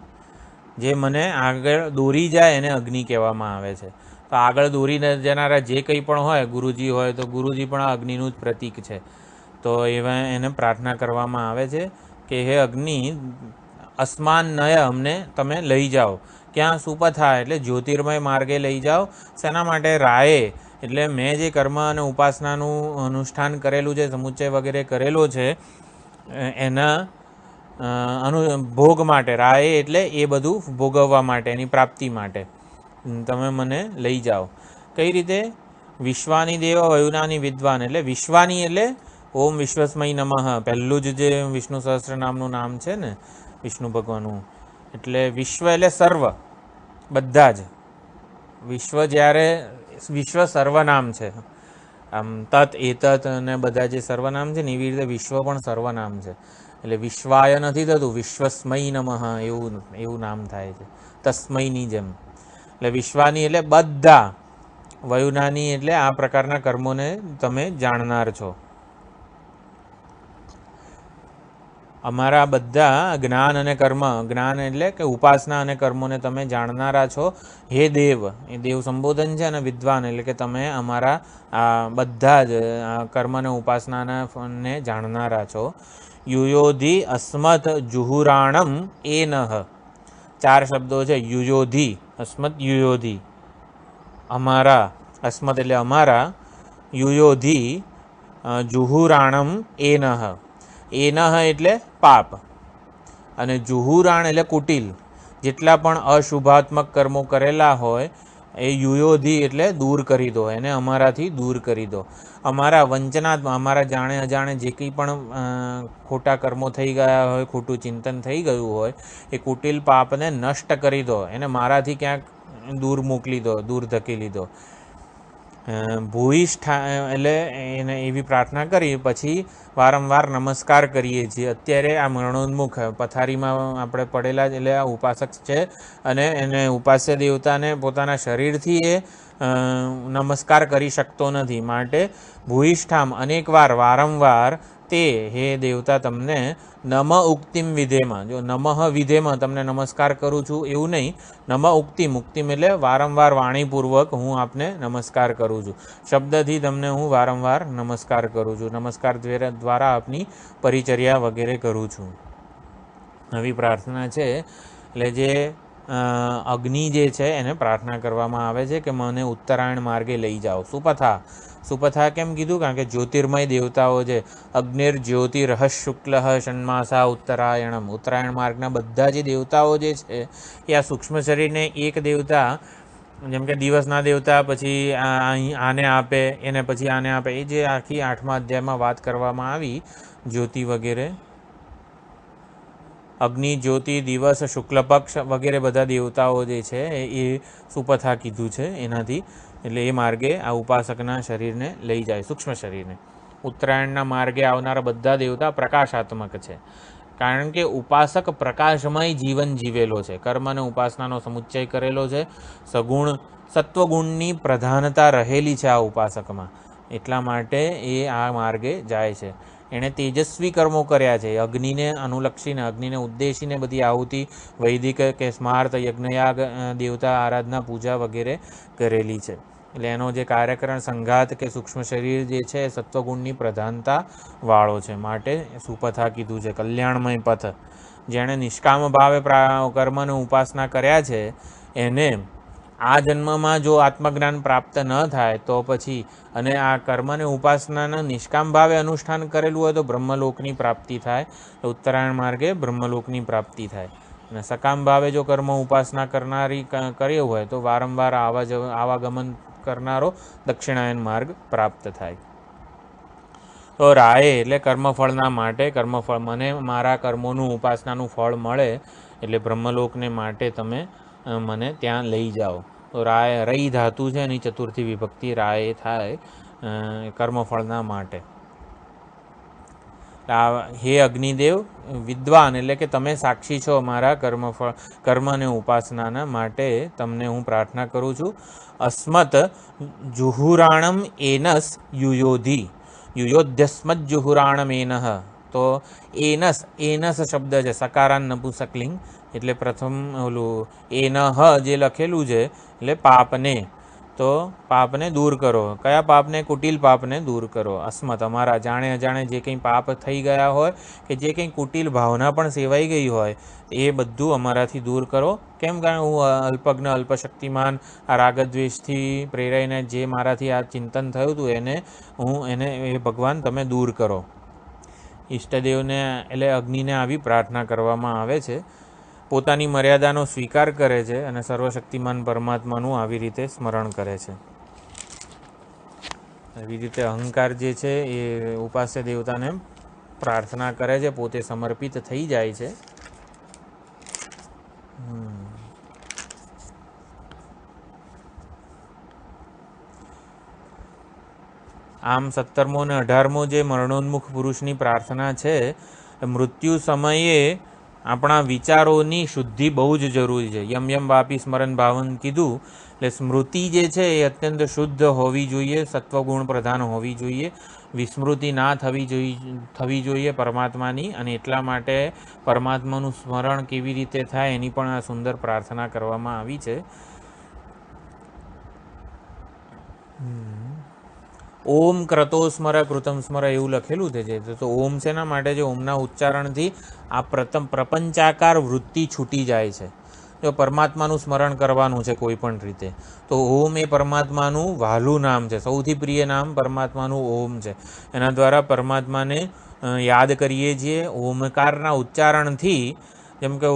જે મને આગળ દોરી જાય એને અગ્નિ કહેવામાં આવે છે. તો આગળ દોરી જનારા જે કંઈ પણ હોય, ગુરુજી હોય તો ગુરુજી પણ આ અગ્નિનું જ પ્રતીક છે. તો એવા એને પ્રાર્થના કરવામાં આવે છે કે હે અગ્નિ, અસ્માન નય, અમને તમે લઈ જાઓ. ક્યાં? સુપથા એટલે જ્યોતિર્મય માર્ગે લઈ જાઓ. શેના માટે? રાયે એટલે મેં જે કર્મ અને ઉપાસનાનું અનુષ્ઠાન કરેલું છે, સમુચ્ચય વગેરે કરેલો છે, એના ભોગ માટે. રાયે એટલે એ બધું ભોગવવા માટે, એની પ્રાપ્તિ માટે તમે મને લઈ જાઓ. કઈ રીતે? વિશ્વાની દેવ વયુનાની વિદ્વાન, એટલે વિશ્વાની એટલે ઓમ વિશ્વસ્મય નમઃ, પહેલું જ જે વિષ્ણુ સહસ્ત્ર નામનું નામ છે ને વિષ્ણુ ભગવાનનું, એટલે વિશ્વ એટલે સર્વ, બધા જ. વિશ્વ સર્વનામ છે. આમ તત, એતત અને બધા જે સર્વનામ છે ને એવી રીતે વિશ્વ પણ સર્વનામ છે. એટલે વિશ્વાય નથી થતું, વિશ્વસ્મય નમઃ એવું નામ થાય છે, તસ્મયની જેમ. એટલે વિશ્વાની એટલે બધા, વયુનાની એટલે આ પ્રકારના કર્મોને તમે જાણનાર છો. અમારા બધા જ્ઞાન અને કર્મ, જ્ઞાન એટલે કે ઉપાસના અને કર્મોને તમે જાણનારા છો. હે દેવ, એ દેવ સંબોધન છે, અને વિદ્વાન એટલે કે તમે અમારા બધા જ કર્મ અને ઉપાસનાને જાણનારા છો. યુયોધિ અસ્મત જુહુરાણમ એનહ, 4 શબ્દો છે. યુયોધિ, અસ્મત, યુયોધિ, અમારા, અસ્મત એટલે અમારા, યુયોધિ જુહુરાણમ એનહ, એનહ એટલે પાપ, અને જુહુરાણ એટલે કુટિલ. જેટલા પણ અશુભાત્મક કર્મો કરેલા હોય એ યુયોધિ એટલે દૂર કરી દો, એને અમારાથી દૂર કરી દો. અમારા વંચનાત્મક, અમારા જાણે અજાણે જે કંઈ પણ ખોટા કર્મો થઈ ગયા હોય, ખોટું ચિંતન થઈ ગયું હોય, એ કુટિલ પાપને નષ્ટ કરી દો, એને મારાથી ક્યાંક દૂર મોકલી દો, દૂર ધકેલી દો. ભૂઈષ્ઠા એટલે એને એવી પ્રાર્થના કરી પછી વારંવાર નમસ્કાર કરીએ છીએ. અત્યારે આ મરણોન્મુખ પથારીમાં આપણે પડેલા, એટલે આ ઉપાસક છે અને એને ઉપાસ્ય દેવતાને પોતાના શરીરથી એ નમસ્કાર કરી શકતો નથી. માટે ભૂઈષ્ઠામ, અનેકવાર, વારંવાર, તે હે દેવતા તમને નમ ઉક્તિમ વિધેમાં, જો નમઃ વિધેમાં તમને નમસ્કાર કરું છું એવું નહીં, નમ ઉક્તિમ, ઉક્તિમ એટલે વારંવાર વાણીપૂર્વક હું આપને નમસ્કાર કરું છું, શબ્દથી તમને હું વારંવાર નમસ્કાર કરું છું, નમસ્કાર દ્વારા આપની પરિચર્યા વગેરે કરું છું. આવી પ્રાર્થના છે. એટલે જે અગ્નિ જે છે એને પ્રાર્થના કરવામાં આવે છે કે મને ઉત્તરાયણ માર્ગે લઈ જાઓ. સુપથા કેમ કીધું? કારણ કે જ્યોતિર્મય દેવતાઓ છે. અગ્નિર જ્યોતિર્હ શુક્લ ષણમાસા ઉત્તરાયણમ, ઉત્તરાયણ માર્ગના બધા જે દેવતાઓ જે છે એ આ સૂક્ષ્મ શરીરને એક દેવતા, જેમ કે દિવસના દેવતા પછી આને આપે, એને પછી આને આપે, એ જે આખી 8મા અધ્યાયમાં વાત કરવામાં આવી, જ્યોતિ વગેરે, અગ્નિ, જ્યોતિ, દિવસ, શુક્લ પક્ષ વગેરે બધા દેવતાઓ જે છે એ સુપથા કીધું છે એનાથી. એટલે એ માર્ગે આ ઉપાસકના શરીરને લઈ જાય, સૂક્ષ્મ શરીરને. ઉત્તરાયણના માર્ગે આવનારા બધા દેવતા પ્રકાશાત્મક છે, કારણ કે ઉપાસક પ્રકાશમય જીવન જીવેલો છે. કર્મ અને ઉપાસનાનો સમુચ્ચય કરેલો છે. સત્વગુણની પ્રધાનતા રહેલી છે આ ઉપાસકમાં, એટલા માટે એ આ માર્ગે જાય છે. એણે તેજસ્વી કર્મો કર્યા છે. અગ્નિને અનુલક્ષીને, અગ્નિને ઉદ્દેશીને બધી આહુતિ, વૈદિક કે સ્માર્ત, યજ્ઞયાગ, દેવતા આરાધના, પૂજા વગેરે કરેલી છે. એટલે એનો જે કાર્યકરણ સંઘાત કે સૂક્ષ્મ શરીર જે છે એ સત્વગુણની પ્રધાનતા વાળો છે, માટે સુપથા કીધું છે, કલ્યાણમય પથ. જેણે નિષ્કામ ભાવે કર્મ અને ઉપાસના કર્યા છે એને આ જન્મમાં જો આત્મજ્ઞાન પ્રાપ્ત ન થાય તો પછી, અને આ કર્મ અને ઉપાસનાના નિષ્કામ ભાવે અનુષ્ઠાન કરેલું હોય તો બ્રહ્મલોકની પ્રાપ્તિ થાય. તો ઉત્તરાયણ માર્ગે બ્રહ્મલોકની પ્રાપ્તિ થાય. અને સકામ ભાવે જો કર્મ ઉપાસના કર્યો હોય તો વારંવાર આવાગમન કરનારો દક્ષિણાયન માર્ગ પ્રાપ્ત થાય. તો રાય એટલે કર્મફળના માટે, કર્મફળ મને મારા કર્મોનું ઉપાસનાનું ફળ મળે એટલે બ્રહ્મલોકને માટે તમે મને ત્યાં લઈ જાઓ. તો રાય રઈ ધાતુ છે, એની ચતુર્થી વિભક્તિ રાય થાય કર્મફળના માટે. હે અગ્નિદેવ વિદ્વાન, એટલે કે તમે સાક્ષી છો મારા કર્મ અને ઉપાસનાના, માટે તમને હું પ્રાર્થના કરું છું. અસ્મત જુહુરાણમ એનસ યુયોધી, યુયોધ્યસ્મત જુહુરાણમ એનહ. તો એનસ શબ્દ છે સકારાન નપુંસકલિંગ, એટલે પ્રથમ ઓલું એનહ જે લખેલું છે એટલે પાપને, તો પાપને દૂર કરો. કયા પાપને? કુટિલ પાપને દૂર કરો. અસ્મત અમારા જાણે અજાણે જે કંઈ પાપ થઈ ગયા હોય કે જે કંઈ કુટિલ ભાવના પણ સેવાઈ ગઈ હોય એ બધું અમારાથી દૂર કરો. કેમ? કારણ હું અલ્પજ્ઞ અલ્પશક્તિમાન આ રાગદ્વેષથી પ્રેરાઈને જે મારાથી આ ચિંતન થયું હતું એને એ ભગવાન તમે દૂર કરો. ઈષ્ટદેવને એટલે અગ્નિને આવી પ્રાર્થના કરવામાં આવે છે. પોતાની મર્યાદાનો સ્વીકાર કરે છે અને સર્વશક્તિમાન પરમાત્માનું આવી રીતે સ્મરણ કરે છે. એવી રીતે અહંકાર જે છે એ ઉપાસ્ય દેવતાને પ્રાર્થના કરે છે, પોતે સમર્પિત થઈ જાય છે. આમ 17મો અને 18મો જે મરણોન્મુખ પુરુષની પ્રાર્થના છે, મૃત્યુ સમયે આપણા વિચારોની શુદ્ધિ બહુ જ જરૂરી છે. યમ યમ વાપી સ્મરણ ભાવન કીધું, એટલે સ્મૃતિ જે છે એ અત્યંત શુદ્ધ હોવી જોઈએ, સત્વગુણ પ્રધાન હોવી જોઈએ, વિસ્મૃતિ ના થવી જોઈએ પરમાત્માની. અને એટલા માટે પરમાત્માનું સ્મરણ કેવી રીતે થાય એની પણ આ સુંદર પ્રાર્થના કરવામાં આવી છે. ઓમ ક્રતો સ્મર કૃતમ સ્મર એવું લખેલું છે. તો ઓમ શેના માટે છે? ઓમના ઉચ્ચારણથી આ પ્રપંચાકાર વૃત્તિ છૂટી જાય છે. જો પરમાત્માનું સ્મરણ કરવાનું છે કોઈ પણ રીતે, તો ઓમ એ પરમાત્માનું વહાલું નામ છે, સૌથી પ્રિય નામ પરમાત્માનું ઓમ છે. એના દ્વારા પરમાત્માને યાદ કરીએ છીએ. ઓમકારના ઉચ્ચારણથી, જેમ કે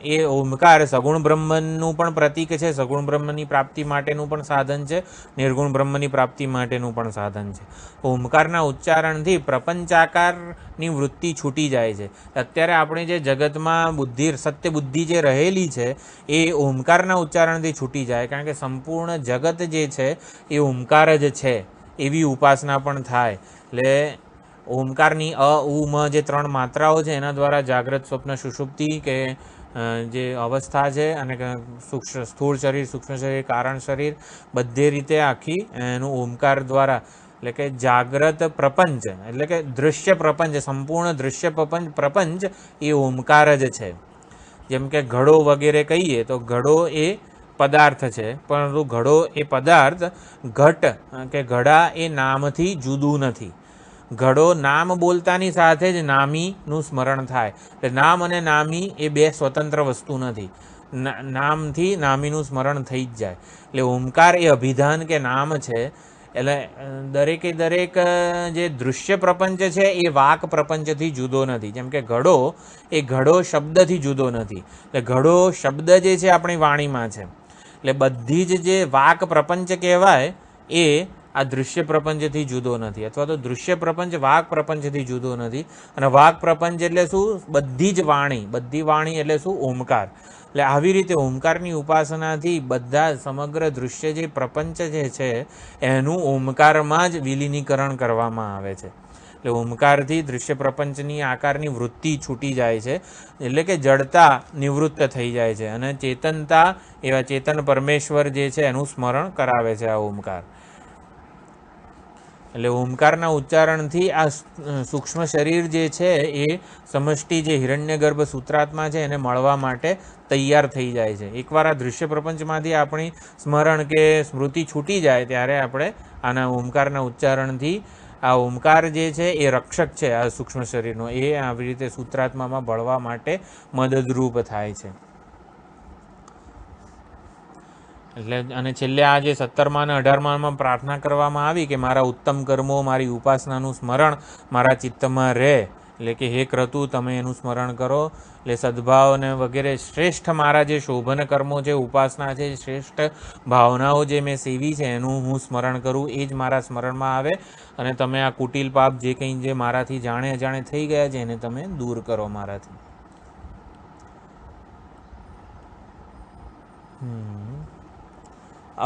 એ ઓમકાર સગુણ બ્રહ્મનું પણ પ્રતીક છે, સગુણ બ્રહ્મની પ્રાપ્તિ માટેનું પણ સાધન છે, નિર્ગુણ બ્રહ્મની પ્રાપ્તિ માટેનું પણ સાધન છે. ઓમકારના ઉચ્ચારણથી પ્રપંચાકારની વૃત્તિ છૂટી જાય છે. અત્યારે આપણે જે જગતમાં સત્ય બુદ્ધિ જે રહેલી છે એ ઓમકારના ઉચ્ચારણથી છૂટી જાય, કારણ કે સંપૂર્ણ જગત જે છે એ ઓમકાર જ છે એવી ઉપાસના પણ થાય. એટલે ઓમકારની અ ઉ મ જે 3 માત્રાઓ છે એના દ્વારા જાગ્રત, સ્વપ્ન, સુષુપ્તિ કે જે અવસ્થા છે અને સ્થૂળ શરીર, સૂક્ષ્મ શરીર, કારણ શરીર, બધી રીતે આખી એનું ઓમકાર દ્વારા, એટલે કે જાગ્રત પ્રપંચ, એટલે કે દૃશ્ય પ્રપંચ, સંપૂર્ણ દૃશ્ય પ્રપંચ એ ઓમકાર જ છે. જેમ કે ઘડો વગેરે કહીએ તો ઘડો એ પદાર્થ છે, પરંતુ ઘડો એ પદાર્થ ઘટ કે ઘડા એ નામથી જુદું નથી. ઘડો નામ બોલતાની સાથે જ નામીનું સ્મરણ થાય. એટલે નામ અને નામી એ બે સ્વતંત્ર વસ્તુ નથી. નામથી નામીનું સ્મરણ થઈ જ જાય. એટલે ઓમકાર એ અભિધાન કે નામ છે. એટલે દરેકે દરેક જે દૃશ્ય પ્રપંચ છે એ વાક પ્રપંચથી જુદો નથી. જેમ કે ઘડો એ ઘડો શબ્દથી જુદો નથી. એટલે ઘડો શબ્દ જે છે આપણી વાણીમાં છે. એટલે બધી જ જે વાક પ્રપંચ કહેવાય એ આ દૃશ્ય પ્રપંચથી જુદો નથી, અથવા તો દૃશ્ય પ્રપંચ વાક પ્રપંચથી જુદો નથી. અને વાક પ્રપંચ એટલે શું? બધી જ વાણી, બધી વાણી એટલે શું? ઓમકાર. એટલે આવી રીતે ઓમકારની ઉપાસનાથી બધા સમગ્ર દૃશ્ય જે પ્રપંચ જે છે એનું ઓમકારમાં જ વિલીનીકરણ કરવામાં આવે છે. એટલે ઓમકારથી દૃશ્ય પ્રપંચની આકારની વૃત્તિ છૂટી જાય છે, એટલે કે જડતા નિવૃત્ત થઈ જાય છે અને ચેતનતા એવા ચેતન પરમેશ્વર જે છે એનું સ્મરણ કરાવે છે આ ઓમકાર. એટલે ઓમકારના ઉચ્ચારણથી આ સૂક્ષ્મ શરીર જે છે એ સમષ્ટિ જે હિરણ્યગર્ભ સૂત્રાત્મા છે એને મળવા માટે તૈયાર થઈ જાય છે. એકવાર આ દૃશ્ય પ્રપંચમાંથી આપણી સ્મરણ કે સ્મૃતિ છૂટી જાય ત્યારે આપણે આના ઓમકારના ઉચ્ચારણથી આ ઓમકાર જે છે એ રક્ષક છે આ સૂક્ષ્મ શરીરનો, એ આવી રીતે સૂત્રાત્મામાં ભળવા માટે મદદરૂપ થાય છે. એટલે અને છેલ્લે આ જે 17મા અને 18માં પ્રાર્થના કરવામાં આવી કે મારા ઉત્તમ કર્મો, મારી ઉપાસનાનું સ્મરણ મારા ચિત્તમાં રહે, એટલે કે હે ક્રતુ તમે એનું સ્મરણ કરો. એટલે સદભાવ અને વગેરે શ્રેષ્ઠ મારા જે શોભન કર્મો છે, ઉપાસના છે, શ્રેષ્ઠ ભાવનાઓ જે મેં સેવી છે એનું હું સ્મરણ કરું, એ જ મારા સ્મરણમાં આવે અને તમે આ કુટિલ પાપ જે કંઈ જે મારાથી જાણે અજાણે થઈ ગયા છે એને તમે દૂર કરો મારાથી.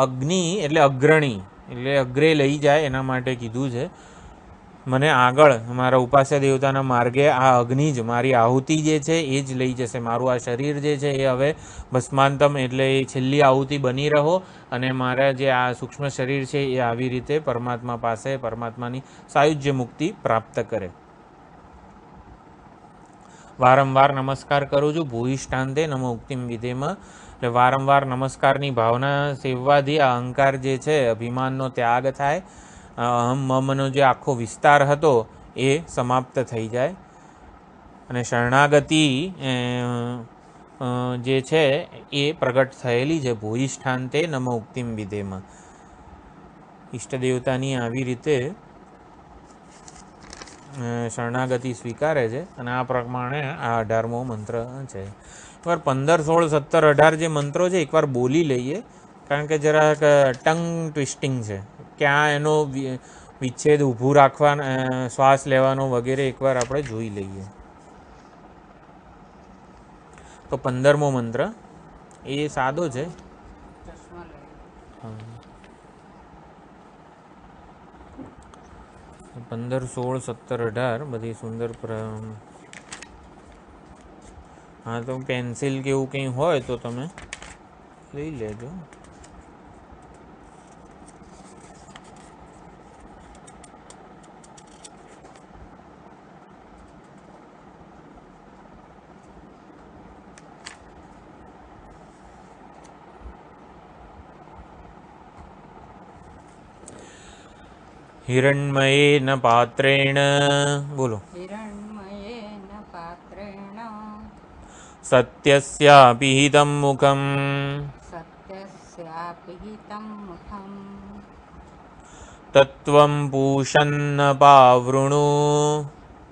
અગ્નિ એટલે અગ્રણી, એટલે અગ્રે લઈ જાય એના માટે કીધું છે. મને આગળ મારા ઉપાસ્ય દેવતાના માર્ગે આ અગ્નિ જ મારી આહુતિ જે છે એ જ લઈ જશે. મારું આ શરીર જે છે એ હવે ભસ્માંતમ એટલે એ છેલ્લી આહુતિ બની રહો અને મારા જે આ સૂક્ષ્મ શરીર છે એ આવી રીતે પરમાત્મા પાસે પરમાત્માની સાયુજ્ય મુક્તિ પ્રાપ્ત કરે. વારંવાર નમસ્કાર કરું છું. ભૂયિષ્ઠાંતે નમો ઉક્તિમ વિધેમાં, એટલે વારંવાર નમસ્કારની ભાવના સેવવાથી આ અહંકાર જે છે અભિમાનનો ત્યાગ થાય, અહમ મમનો જે આખો વિસ્તાર હતો એ સમાપ્ત થઈ જાય અને શરણાગતિ જે છે એ પ્રગટ થયેલી છે. ભૂયિષ્ઠાંતે નમો ઉક્તિમ વિધેમાં, ઈષ્ટદેવતાની આવી રીતે શરણાગતિ સ્વીકારે છે અને આ પ્રમાણે આ 18મો મંત્ર છે. એકવાર 15, 16, 17, 18 જે મંત્રો છે એકવાર બોલી લઈએ, કારણ કે જરાક ટંગ ટ્વિસ્ટિંગ છે. ક્યાં એનો વિચ્છેદ ઊભું રાખવા, શ્વાસ લેવાનો વગેરે એકવાર આપણે જોઈ લઈએ. તો 15મો મંત્ર એ સાદો છે. 15, 16, 17, 18 બધી સુંદર. હા, તો પેન્સિલ કે એવું કંઈ હોય તો તમે લઈ લેજો. હિરણ્મયેન પાત્રેણ, બોલો. હિરણ્મયેન પાત્રેણ સત્યસ્યાપિહિતં મુખં સત્યસ્યાપિહિતં મુખં તત્વં પૂષન્ન પાવૃણુ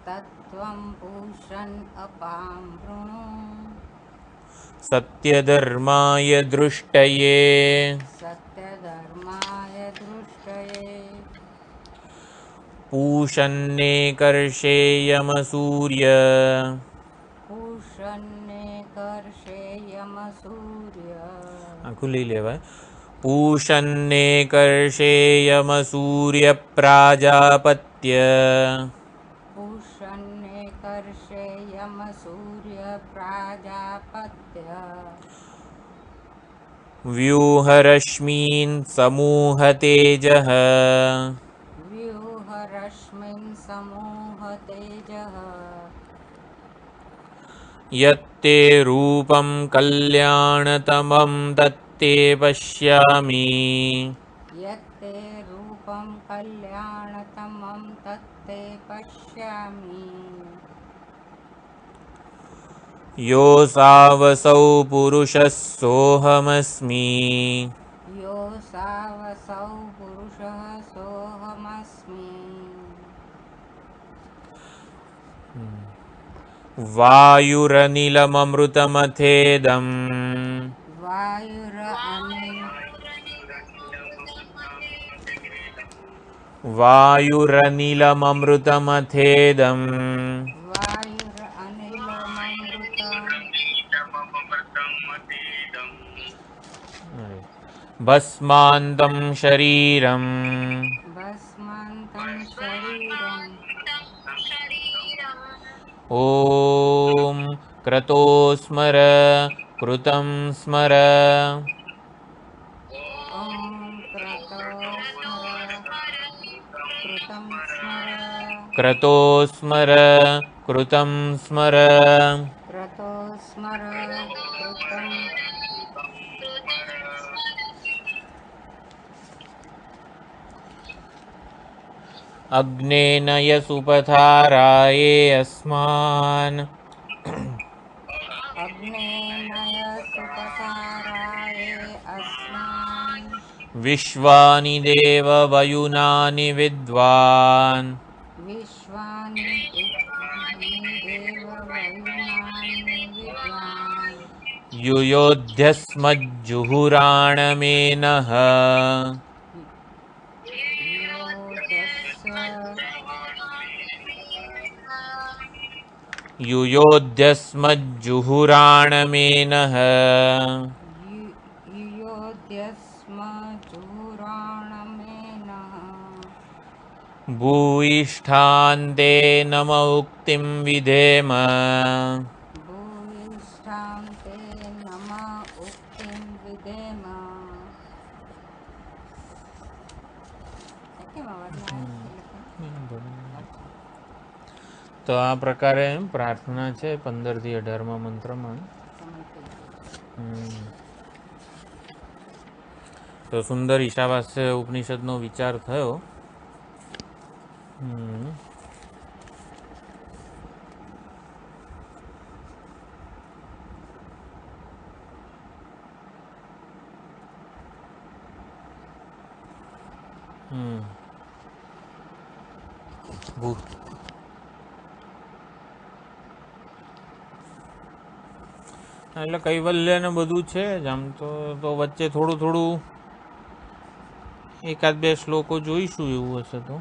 તત્વં પૂષન અપામૃણુ સત્યધર્માય દૃષ્ટયે સત્યધર્માય દૃષ્ટયે પૂષન્ને કર્ષેયમ સૂર્ય પૂષન્ને કર્ષેયમ સૂર્ય. આખું લઈ લેવાય. પૂષન્ને કર્ષેયમ સૂર્ય પ્રાજાપત્ય પૂષન્ને કર્ષેયમ સૂર્ય પ્રાજાપત્ય વ્યુહરશ્મીન સમૂહ તેજઃ વ્યુહરશ્મિન સમૂહ તેજઃ યત્તે રૂપં કલ્યાણતમં તત્તે પશ્યામિ યત્તે રૂપં કલ્યાણતમં તત્તે પશ્યામિ યોસાવસૌ પુરુષः સોહમસ્મિ યોસાવસૌ પુરુષઃ સોહમસ્મિ વાયુરનિલમમૃતમથેદં વાયુરનિલમમૃતમથેદં भस्मान्तं शरीरम् भस्मान्तं शरीरम् ॐ क्रतो स्मर कृतं स्मर ॐ क्रतो स्मर कृतं स्मर क्रतो स्मर कृतं स्मर क्रतो स्मर कृतं अग्नेन यसुपथाराये अस्मान् अग्नेनय सुपसाराय अस्मान् विश्वानि देव वयुनानि विद्वान् विश्वानि देववयुनानि विद्वान् युयोध्यस्मज्जुहुराणमेनः युयोध्यस्मज्जुहुराणमेनः युयोध्यस्म जुराणमेनः भूयिष्ठान्ते नम उक्तिं विधेम भूयिष्ठां ते नम उक्तिं विधेम કેમ અવાજ ના આવે એ લખો. તો આ પ્રકારે પ્રાર્થના છે 15 થી 18મા મંત્રમાં. સમય થઈ ગયો. તો સુંદર ઈશાવાસ્ય ઉપનિષદનો વિચાર થયો. એટલે કૈવલ્ય ને બધું છે જ આમ તો વચ્ચે થોડું થોડું એકાદ બે શ્લોકો જોઈશું એવું હશે તો.